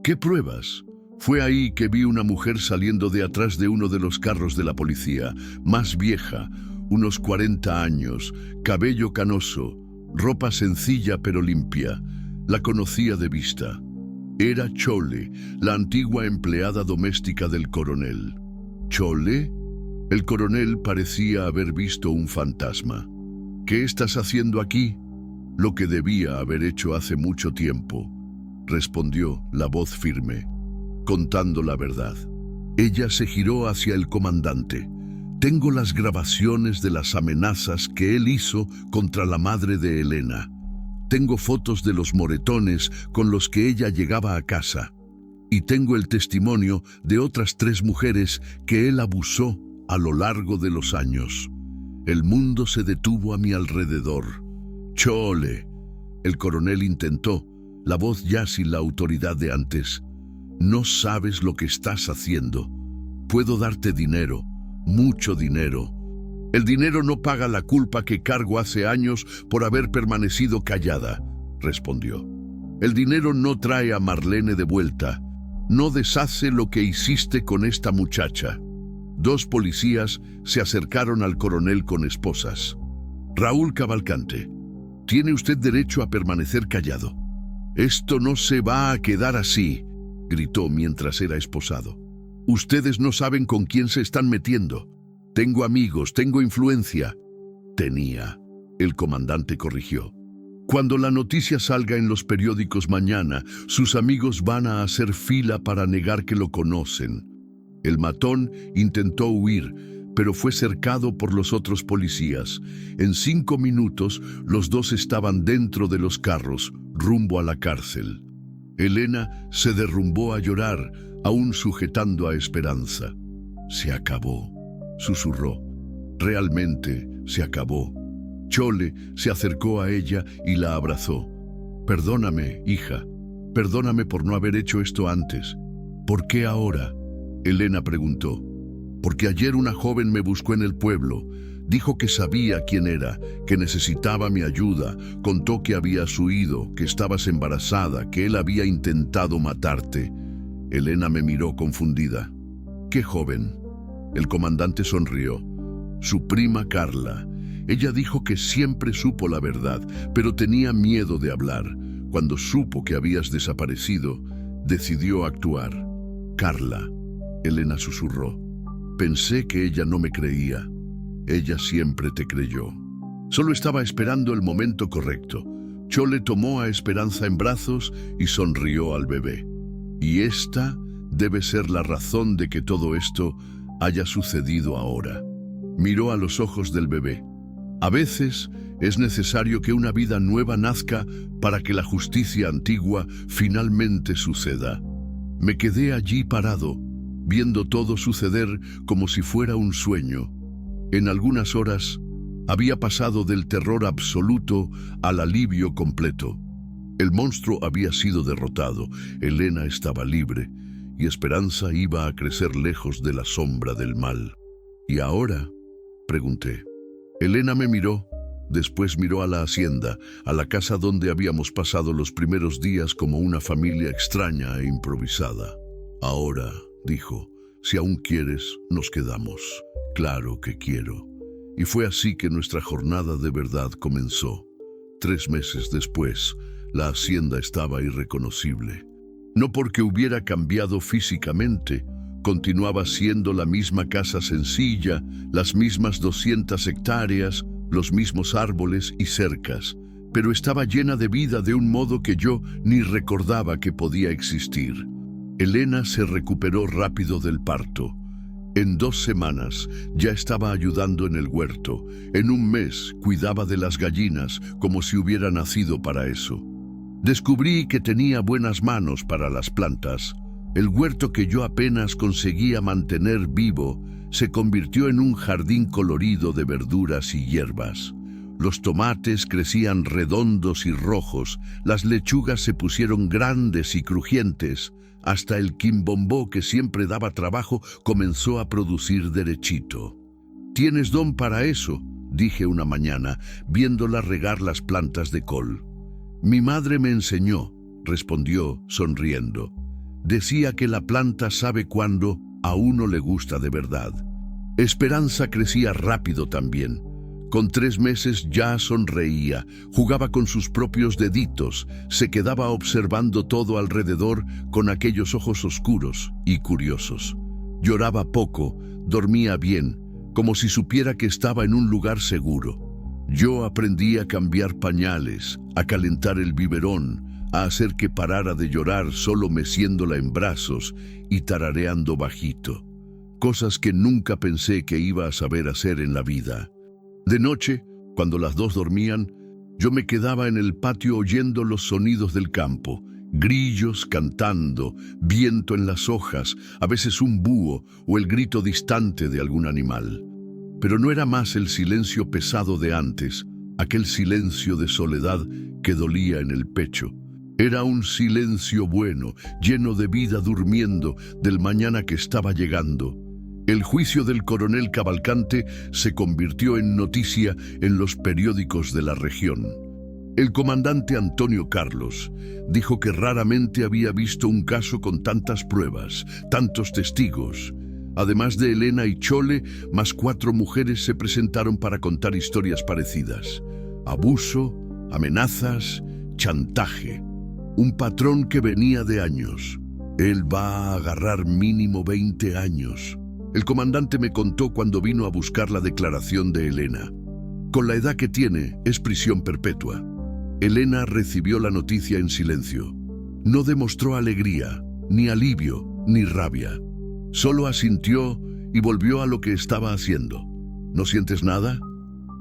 ¿Qué pruebas? Fue ahí que vi una mujer saliendo de atrás de uno de los carros de la policía, más vieja, unos 40 años, cabello canoso, ropa sencilla pero limpia. La conocía de vista. Era Chole, la antigua empleada doméstica del coronel. ¿Chole? El coronel parecía haber visto un fantasma. ¿Qué estás haciendo aquí? Lo que debía haber hecho hace mucho tiempo, respondió la voz firme, contando la verdad. Ella se giró hacia el comandante. Tengo las grabaciones de las amenazas que él hizo contra la madre de Elena. Tengo fotos de los moretones con los que ella llegaba a casa. Y tengo el testimonio de otras 3 mujeres que él abusó a lo largo de los años. El mundo se detuvo a mi alrededor. «Chole», el coronel intentó, la voz ya sin la autoridad de antes. «No sabes lo que estás haciendo. Puedo darte dinero, mucho dinero. El dinero no paga la culpa que cargo hace años por haber permanecido callada», respondió. «El dinero no trae a Marlene de vuelta. No deshace lo que hiciste con esta muchacha». 2 policías se acercaron al coronel con esposas. «Raúl Cavalcante, tiene usted derecho a permanecer callado. Esto no se va a quedar así», gritó mientras era esposado. «Ustedes no saben con quién se están metiendo. Tengo amigos, tengo influencia». «Tenía», el comandante corrigió. «Cuando la noticia salga en los periódicos mañana, sus amigos van a hacer fila para negar que lo conocen». El matón intentó huir, pero fue cercado por los otros policías. En 5 minutos, los 2 estaban dentro de los carros, rumbo a la cárcel. Elena se derrumbó a llorar, aún sujetando a Esperanza. «Se acabó», susurró. «Realmente se acabó». Chole se acercó a ella y la abrazó. «Perdóname, hija. Perdóname por no haber hecho esto antes». «¿Por qué ahora?», Elena preguntó. porque ayer una joven me buscó en el pueblo. Dijo que sabía quién era, que necesitaba mi ayuda. Contó que habías huido, que estabas embarazada, que él había intentado matarte. Elena me miró confundida. ¿Qué joven? El comandante sonrió. Su prima Carla. Ella dijo que siempre supo la verdad, pero tenía miedo de hablar. Cuando supo que habías desaparecido, decidió actuar. Carla, Elena susurró. Pensé que ella no me creía. Ella siempre te creyó. Solo estaba esperando el momento correcto. Chole tomó a Esperanza en brazos y sonrió al bebé. Y esta debe ser la razón de que todo esto haya sucedido ahora. Miró a los ojos del bebé. A veces es necesario que una vida nueva nazca para que la justicia antigua finalmente suceda. Me quedé allí parado, viendo todo suceder como si fuera un sueño. En algunas horas había pasado del terror absoluto al alivio completo. El monstruo había sido derrotado, Elena estaba libre y Esperanza iba a crecer lejos de la sombra del mal. ¿Y ahora?, pregunté. Elena me miró, después miró a la hacienda, a la casa donde habíamos pasado los primeros días como una familia extraña e improvisada. Ahora, dijo, si aún quieres, nos quedamos. Claro que quiero. Y fue así que nuestra jornada de verdad comenzó. 3 meses después, la hacienda estaba irreconocible. No porque hubiera cambiado físicamente, continuaba siendo la misma casa sencilla, las mismas 200 hectáreas, los mismos árboles y cercas, pero estaba llena de vida de un modo que yo ni recordaba que podía existir. Elena se recuperó rápido del parto. En 2 semanas ya estaba ayudando en el huerto. En 1 mes cuidaba de las gallinas como si hubiera nacido para eso. Descubrí que tenía buenas manos para las plantas. El huerto que yo apenas conseguía mantener vivo se convirtió en un jardín colorido de verduras y hierbas. Los tomates crecían redondos y rojos, las lechugas se pusieron grandes y crujientes, hasta el quimbombó, que siempre daba trabajo, comenzó a producir derechito. «¿Tienes don para eso?», dije una mañana, viéndola regar las plantas de col. «Mi madre me enseñó», respondió, sonriendo. «Decía que la planta sabe cuándo a uno le gusta de verdad». Esperanza crecía rápido también. Con 3 meses ya sonreía, jugaba con sus propios deditos, se quedaba observando todo alrededor con aquellos ojos oscuros y curiosos. Lloraba poco, dormía bien, como si supiera que estaba en un lugar seguro. Yo aprendí a cambiar pañales, a calentar el biberón, a hacer que parara de llorar solo meciéndola en brazos y tarareando bajito. Cosas que nunca pensé que iba a saber hacer en la vida. De noche, cuando las 2 dormían, yo me quedaba en el patio oyendo los sonidos del campo, grillos cantando, viento en las hojas, a veces un búho o el grito distante de algún animal. Pero no era más el silencio pesado de antes, aquel silencio de soledad que dolía en el pecho. Era un silencio bueno, lleno de vida durmiendo del mañana que estaba llegando. El juicio del coronel Cavalcante se convirtió en noticia en los periódicos de la región. El comandante Antonio Carlos dijo que raramente había visto un caso con tantas pruebas, tantos testigos. Además de Elena y Chole, más 4 mujeres se presentaron para contar historias parecidas. Abuso, amenazas, chantaje. Un patrón que venía de años. Él va a agarrar mínimo 20 años. El comandante me contó cuando vino a buscar la declaración de Elena. Con la edad que tiene, es prisión perpetua. Elena recibió la noticia en silencio. No demostró alegría, ni alivio, ni rabia. Solo asintió y volvió a lo que estaba haciendo. ¿No sientes nada?,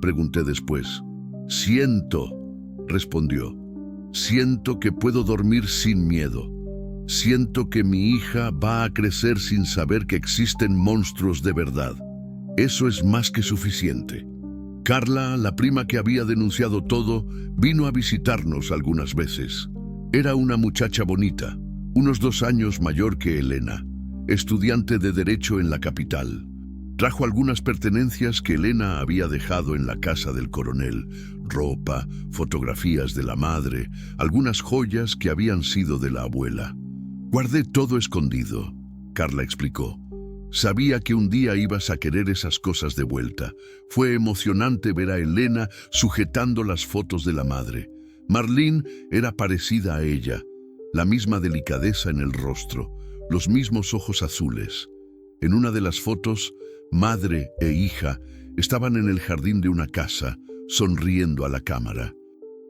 pregunté después. «Siento», respondió. «Siento que puedo dormir sin miedo. Siento que mi hija va a crecer sin saber que existen monstruos de verdad. Eso es más que suficiente». Carla, la prima que había denunciado todo, vino a visitarnos algunas veces. Era una muchacha bonita, unos 2 años mayor que Elena, estudiante de Derecho en la capital. Trajo algunas pertenencias que Elena había dejado en la casa del coronel: ropa, fotografías de la madre, algunas joyas que habían sido de la abuela. Guardé todo escondido, Carla explicó. Sabía que un día ibas a querer esas cosas de vuelta. Fue emocionante ver a Elena sujetando las fotos de la madre. Marlene era parecida a ella, la misma delicadeza en el rostro, los mismos ojos azules. En una de las fotos, madre e hija estaban en el jardín de una casa, sonriendo a la cámara.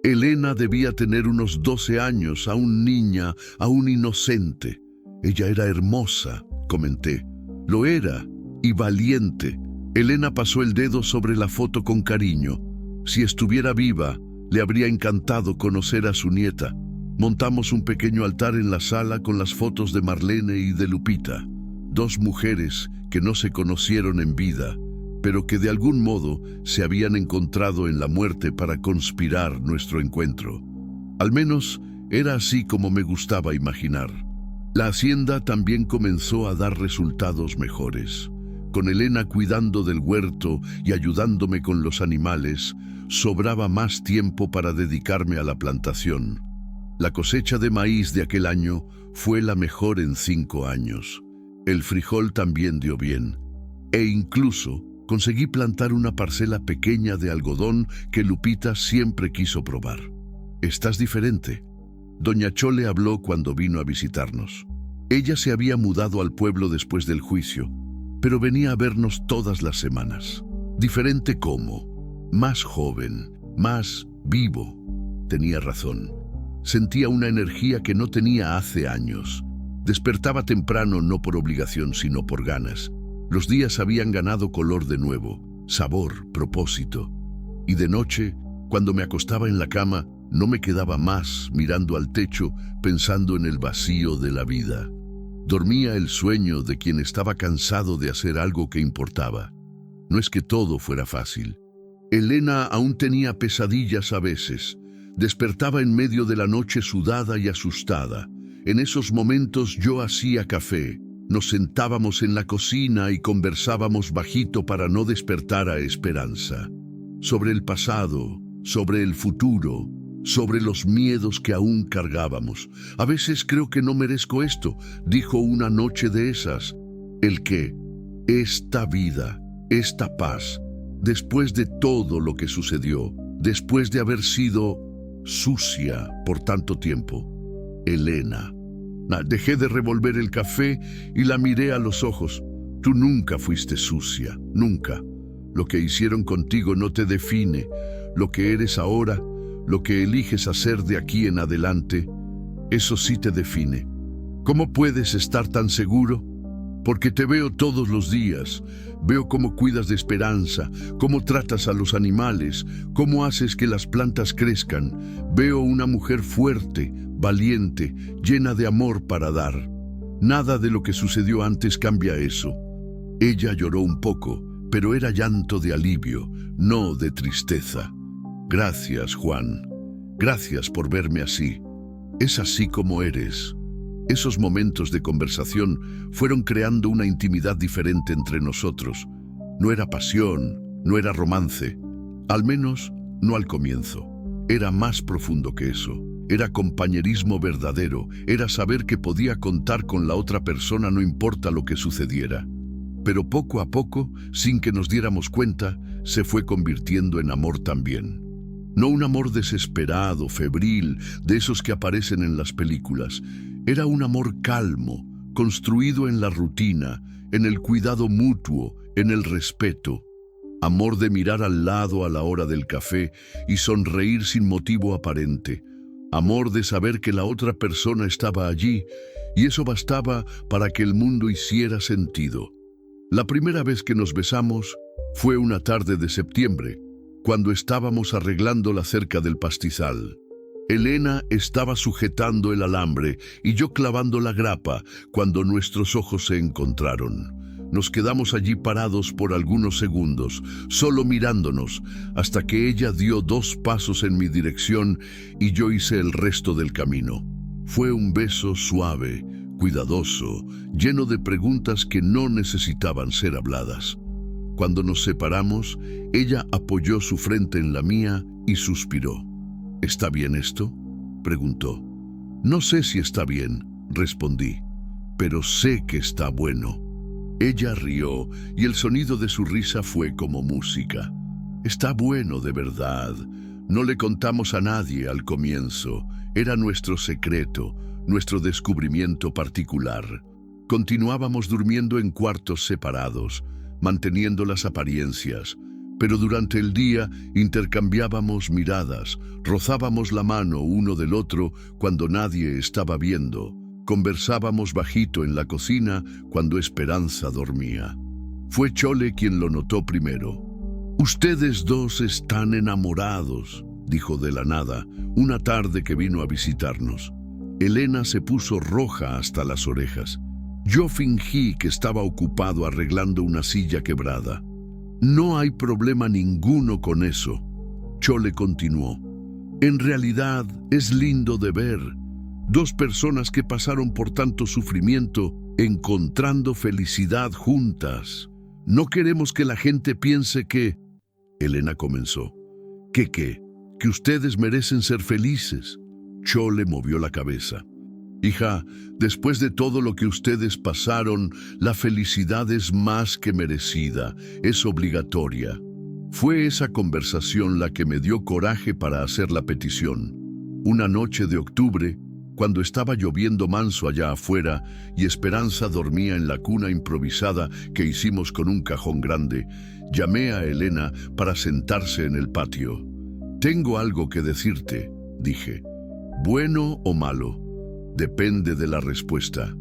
Elena debía tener unos 12 años, aún niña, aún inocente. Ella era hermosa, comenté. Lo era, y valiente. Elena pasó el dedo sobre la foto con cariño. Si estuviera viva, le habría encantado conocer a su nieta. Montamos un pequeño altar en la sala con las fotos de Marlene y de Lupita, dos mujeres que no se conocieron en vida, pero que de algún modo se habían encontrado en la muerte para conspirar nuestro encuentro. Al menos era así como me gustaba imaginar. La hacienda también comenzó a dar resultados mejores. Con Elena cuidando del huerto y ayudándome con los animales, sobraba más tiempo para dedicarme a la plantación. La cosecha de maíz de aquel año fue la mejor en 5 años. El frijol también dio bien. E incluso conseguí plantar una parcela pequeña de algodón que Lupita siempre quiso probar. «Estás diferente». Doña Chole habló cuando vino a visitarnos. Ella se había mudado al pueblo después del juicio, pero venía a vernos todas las semanas. Diferente cómo, más joven, más vivo. Tenía razón. Sentía una energía que no tenía hace años. Despertaba temprano no por obligación, sino por ganas. Los días habían ganado color de nuevo, sabor, propósito. Y de noche, cuando me acostaba en la cama, no me quedaba más mirando al techo, pensando en el vacío de la vida. Dormía el sueño de quien estaba cansado de hacer algo que importaba. No es que todo fuera fácil. Elena aún tenía pesadillas a veces. Despertaba en medio de la noche sudada y asustada. En esos momentos yo hacía café. Nos sentábamos en la cocina y conversábamos bajito para no despertar a Esperanza. Sobre el pasado, sobre el futuro, sobre los miedos que aún cargábamos. «A veces creo que no merezco esto», dijo una noche de esas. «¿El qué?» «Esta vida, esta paz, después de todo lo que sucedió, después de haber sido sucia por tanto tiempo». Elena. Dejé de revolver el café y la miré a los ojos. «Tú nunca fuiste sucia, nunca. Lo que hicieron contigo no te define. Lo que eres ahora, lo que eliges hacer de aquí en adelante, eso sí te define. ¿Cómo puedes estar tan seguro? Porque te veo todos los días. Veo cómo cuidas de Esperanza, cómo tratas a los animales, cómo haces que las plantas crezcan. Veo una mujer fuerte, valiente, llena de amor para dar. Nada de lo que sucedió antes cambia eso». Ella lloró un poco, pero era llanto de alivio, no de tristeza. «Gracias, Juan. Gracias por verme así. Es así como eres». Esos momentos de conversación fueron creando una intimidad diferente entre nosotros. No era pasión, no era romance. Al menos, no al comienzo. Era más profundo que eso. Era compañerismo verdadero. Era saber que podía contar con la otra persona no importa lo que sucediera. Pero poco a poco, sin que nos diéramos cuenta, se fue convirtiendo en amor también. No un amor desesperado, febril, de esos que aparecen en las películas. Era un amor calmo, construido en la rutina, en el cuidado mutuo, en el respeto. Amor de mirar al lado a la hora del café y sonreír sin motivo aparente. Amor de saber que la otra persona estaba allí y eso bastaba para que el mundo hiciera sentido. La primera vez que nos besamos fue una tarde de septiembre, cuando estábamos arreglando la cerca del pastizal. Elena estaba sujetando el alambre y yo clavando la grapa cuando nuestros ojos se encontraron. Nos quedamos allí parados por algunos segundos, solo mirándonos, hasta que ella dio 2 pasos en mi dirección y yo hice el resto del camino. Fue un beso suave, cuidadoso, lleno de preguntas que no necesitaban ser habladas. Cuando nos separamos, ella apoyó su frente en la mía y suspiró. ¿Está bien esto?, preguntó. No sé si está bien, respondí, pero sé que está bueno. Ella rió y el sonido de su risa fue como música. Está bueno de verdad. No le contamos a nadie al comienzo. Era nuestro secreto, nuestro descubrimiento particular. Continuábamos durmiendo en cuartos separados, manteniendo las apariencias, pero durante el día intercambiábamos miradas, rozábamos la mano uno del otro cuando nadie estaba viendo, conversábamos bajito en la cocina cuando Esperanza dormía. Fue Chole quien lo notó primero. «Ustedes dos están enamorados», dijo de la nada, una tarde que vino a visitarnos. Elena se puso roja hasta las orejas. Yo fingí que estaba ocupado arreglando una silla quebrada. «No hay problema ninguno con eso», Chole continuó. «En realidad es lindo de ver. Dos personas que pasaron por tanto sufrimiento encontrando felicidad juntas. No queremos que la gente piense que...» Elena comenzó. ¿Qué? ¿Que ustedes merecen ser felices? Chole movió la cabeza. «Hija, después de todo lo que ustedes pasaron, la felicidad es más que merecida, es obligatoria». Fue esa conversación la que me dio coraje para hacer la petición. Una noche de octubre, cuando estaba lloviendo manso allá afuera y Esperanza dormía en la cuna improvisada que hicimos con un cajón grande, llamé a Elena para sentarse en el patio. «Tengo algo que decirte», dije. «Bueno o malo, depende de la respuesta».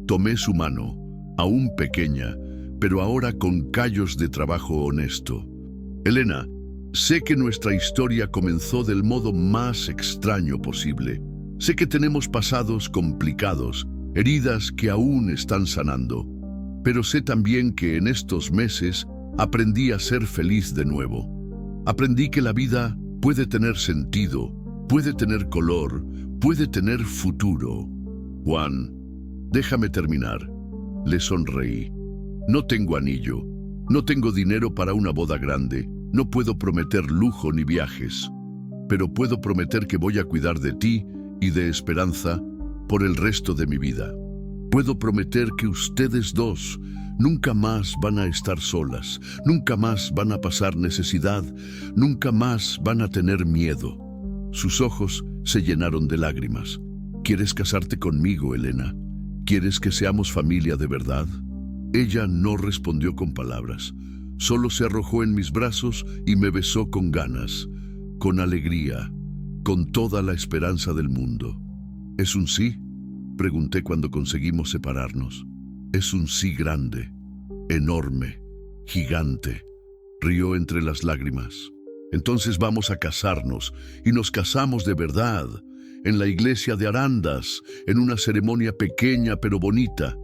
Tomé su mano, aún pequeña, pero ahora con callos de trabajo honesto. «Elena, sé que nuestra historia comenzó del modo más extraño posible. Sé que tenemos pasados complicados, heridas que aún están sanando. Pero sé también que en estos meses aprendí a ser feliz de nuevo. Aprendí que la vida puede tener sentido, puede tener color, puede tener futuro». «Juan, déjame terminar». Le sonreí. «No tengo anillo, no tengo dinero para una boda grande, no puedo prometer lujo ni viajes, pero puedo prometer que voy a cuidar de ti y de Esperanza por el resto de mi vida. Puedo prometer que ustedes dos nunca más van a estar solas, nunca más van a pasar necesidad, nunca más van a tener miedo». Sus ojos se llenaron de lágrimas. «¿Quieres casarte conmigo, Elena? ¿Quieres que seamos familia de verdad?». Ella no respondió con palabras, solo se arrojó en mis brazos y me besó con ganas, con alegría, con toda la esperanza del mundo. «¿Es un sí?», pregunté cuando conseguimos separarnos. «Es un sí grande, enorme, gigante», rió entre las lágrimas. «Entonces vamos a casarnos», y nos casamos de verdad, en la iglesia de Arandas, en una ceremonia pequeña pero bonita.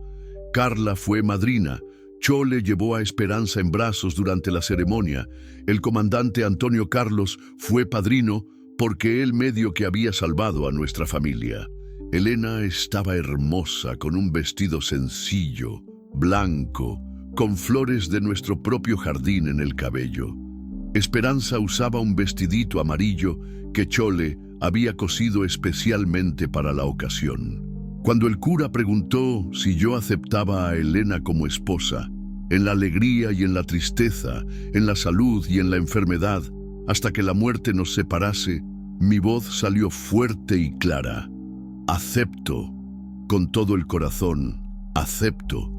Carla fue madrina, Chole llevó a Esperanza en brazos durante la ceremonia, el comandante Antonio Carlos fue padrino porque él medio que había salvado a nuestra familia. Elena estaba hermosa con un vestido sencillo, blanco, con flores de nuestro propio jardín en el cabello. Esperanza usaba un vestidito amarillo que Chole había cosido especialmente para la ocasión. Cuando el cura preguntó si yo aceptaba a Elena como esposa, en la alegría y en la tristeza, en la salud y en la enfermedad, hasta que la muerte nos separase, mi voz salió fuerte y clara. «Acepto, con todo el corazón, acepto».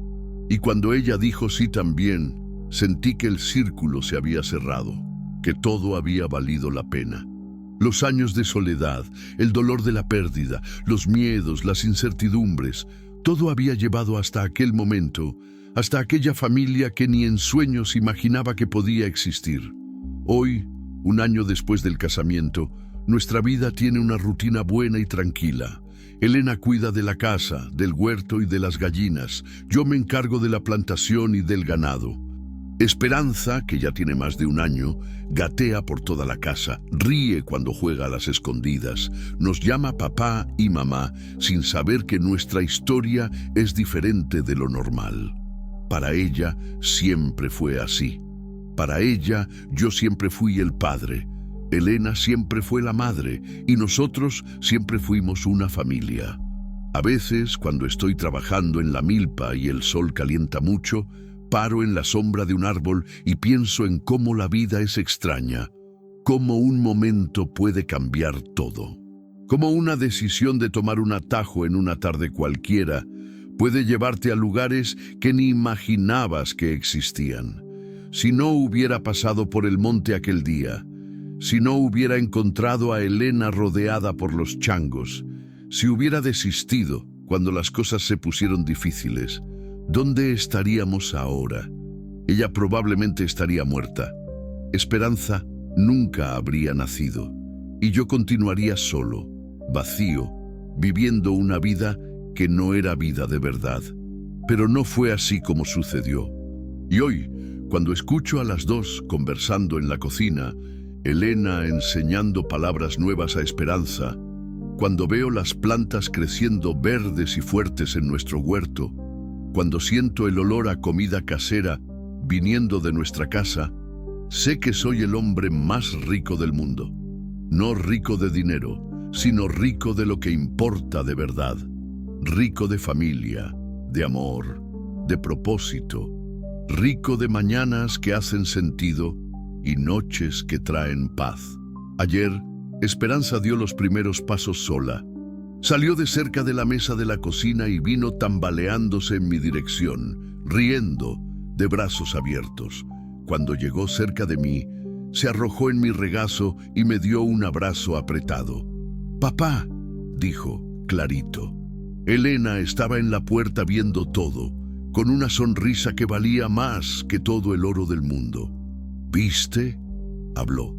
Y cuando ella dijo sí también, sentí que el círculo se había cerrado, que todo había valido la pena. Los años de soledad, el dolor de la pérdida, los miedos, las incertidumbres, todo había llevado hasta aquel momento, hasta aquella familia que ni en sueños imaginaba que podía existir. Hoy, un año después del casamiento, nuestra vida tiene una rutina buena y tranquila. Elena cuida de la casa, del huerto y de las gallinas. Yo me encargo de la plantación y del ganado. Esperanza, que ya tiene más de un año, gatea por toda la casa, ríe cuando juega a las escondidas, nos llama papá y mamá sin saber que nuestra historia es diferente de lo normal. Para ella siempre fue así. Para ella, yo siempre fui el padre, Elena siempre fue la madre y nosotros siempre fuimos una familia. A veces, cuando estoy trabajando en la milpa y el sol calienta mucho, paro en la sombra de un árbol y pienso en cómo la vida es extraña, cómo un momento puede cambiar todo, cómo una decisión de tomar un atajo en una tarde cualquiera puede llevarte a lugares que ni imaginabas que existían. Si no hubiera pasado por el monte aquel día, si no hubiera encontrado a Elena rodeada por los changos, si hubiera desistido cuando las cosas se pusieron difíciles, ¿dónde estaríamos ahora? Ella probablemente estaría muerta. Esperanza nunca habría nacido. Y yo continuaría solo, vacío, viviendo una vida que no era vida de verdad. Pero no fue así como sucedió. Y hoy, cuando escucho a las dos conversando en la cocina, Elena enseñando palabras nuevas a Esperanza, cuando veo las plantas creciendo verdes y fuertes en nuestro huerto, cuando siento el olor a comida casera viniendo de nuestra casa, sé que soy el hombre más rico del mundo. No rico de dinero, sino rico de lo que importa de verdad. Rico de familia, de amor, de propósito. Rico de mañanas que hacen sentido y noches que traen paz. Ayer, Esperanza dio los primeros pasos sola. Salió de cerca de la mesa de la cocina y vino tambaleándose en mi dirección, riendo, de brazos abiertos. Cuando llegó cerca de mí, se arrojó en mi regazo y me dio un abrazo apretado. «Papá», dijo, clarito. Elena estaba en la puerta viendo todo, con una sonrisa que valía más que todo el oro del mundo. «¿Viste?», habló.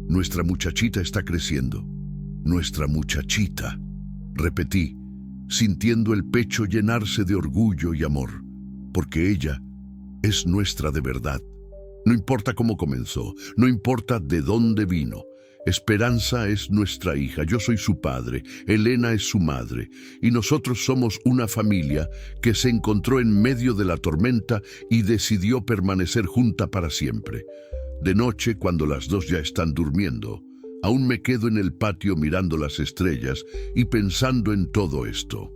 «Nuestra muchachita está creciendo». «Nuestra muchachita», repetí, sintiendo el pecho llenarse de orgullo y amor, porque ella es nuestra de verdad. No importa cómo comenzó, no importa de dónde vino. Esperanza es nuestra hija, yo soy su padre, Elena es su madre, y nosotros somos una familia que se encontró en medio de la tormenta y decidió permanecer junta para siempre. De noche, cuando las dos ya están durmiendo, aún me quedo en el patio mirando las estrellas y pensando en todo esto.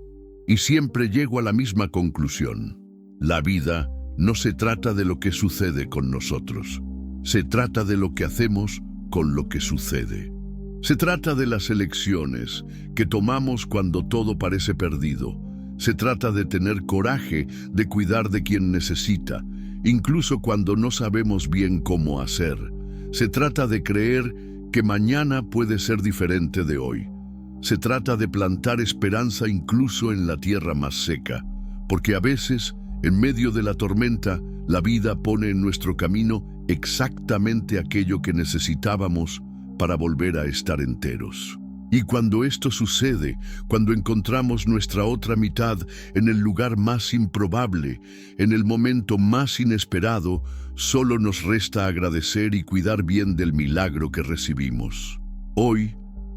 Y siempre llego a la misma conclusión. La vida no se trata de lo que sucede con nosotros. Se trata de lo que hacemos con lo que sucede. Se trata de las elecciones que tomamos cuando todo parece perdido. Se trata de tener coraje, de cuidar de quien necesita, incluso cuando no sabemos bien cómo hacer. Se trata de creer que mañana puede ser diferente de hoy. Se trata de plantar esperanza incluso en la tierra más seca, porque a veces, en medio de la tormenta, la vida pone en nuestro camino exactamente aquello que necesitábamos para volver a estar enteros. Y cuando esto sucede, cuando encontramos nuestra otra mitad en el lugar más improbable, en el momento más inesperado, solo nos resta agradecer y cuidar bien del milagro que recibimos. Hoy,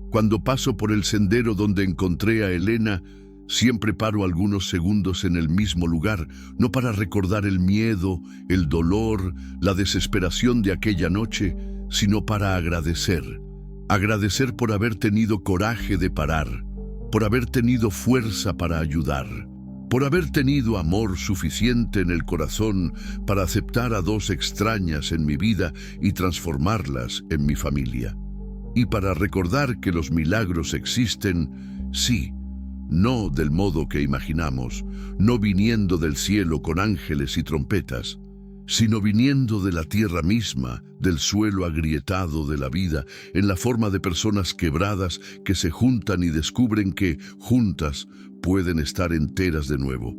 cuando paso por el sendero donde encontré a Elena, siempre paro algunos segundos en el mismo lugar, no para recordar el miedo, el dolor, la desesperación de aquella noche, sino para agradecer. Agradecer por haber tenido coraje de parar, por haber tenido fuerza para ayudar, por haber tenido amor suficiente en el corazón para aceptar a dos extrañas en mi vida y transformarlas en mi familia. Y para recordar que los milagros existen, sí, no del modo que imaginamos, no viniendo del cielo con ángeles y trompetas, sino viniendo de la tierra misma, del suelo agrietado de la vida, en la forma de personas quebradas que se juntan y descubren que, juntas, pueden estar enteras de nuevo.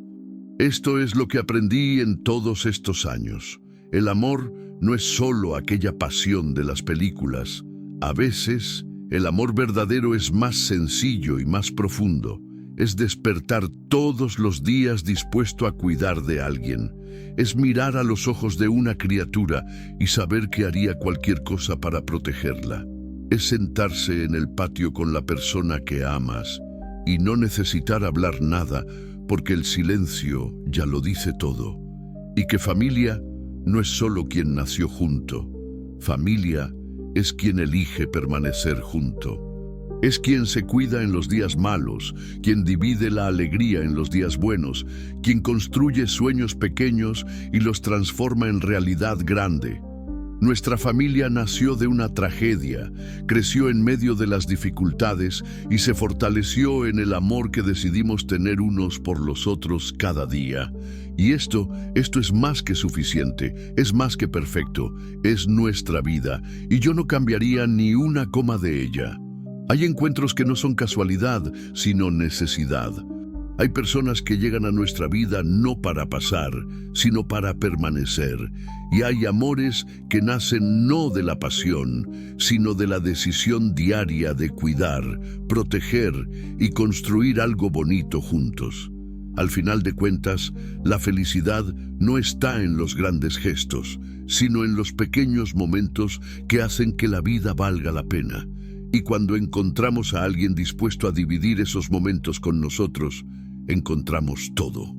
Esto es lo que aprendí en todos estos años. El amor no es solo aquella pasión de las películas. A veces, el amor verdadero es más sencillo y más profundo. Es despertar todos los días dispuesto a cuidar de alguien. Es mirar a los ojos de una criatura y saber que haría cualquier cosa para protegerla. Es sentarse en el patio con la persona que amas y no necesitar hablar nada porque el silencio ya lo dice todo. Y que familia no es solo quien nació junto. Familia es quien elige permanecer junto. Es quien se cuida en los días malos, quien divide la alegría en los días buenos, quien construye sueños pequeños y los transforma en realidad grande. Nuestra familia nació de una tragedia, creció en medio de las dificultades y se fortaleció en el amor que decidimos tener unos por los otros cada día. Y esto es más que suficiente, es más que perfecto, es nuestra vida, y yo no cambiaría ni una coma de ella. Hay encuentros que no son casualidad, sino necesidad. Hay personas que llegan a nuestra vida no para pasar, sino para permanecer. Y hay amores que nacen no de la pasión, sino de la decisión diaria de cuidar, proteger y construir algo bonito juntos. Al final de cuentas, la felicidad no está en los grandes gestos, sino en los pequeños momentos que hacen que la vida valga la pena. Y cuando encontramos a alguien dispuesto a dividir esos momentos con nosotros, encontramos todo.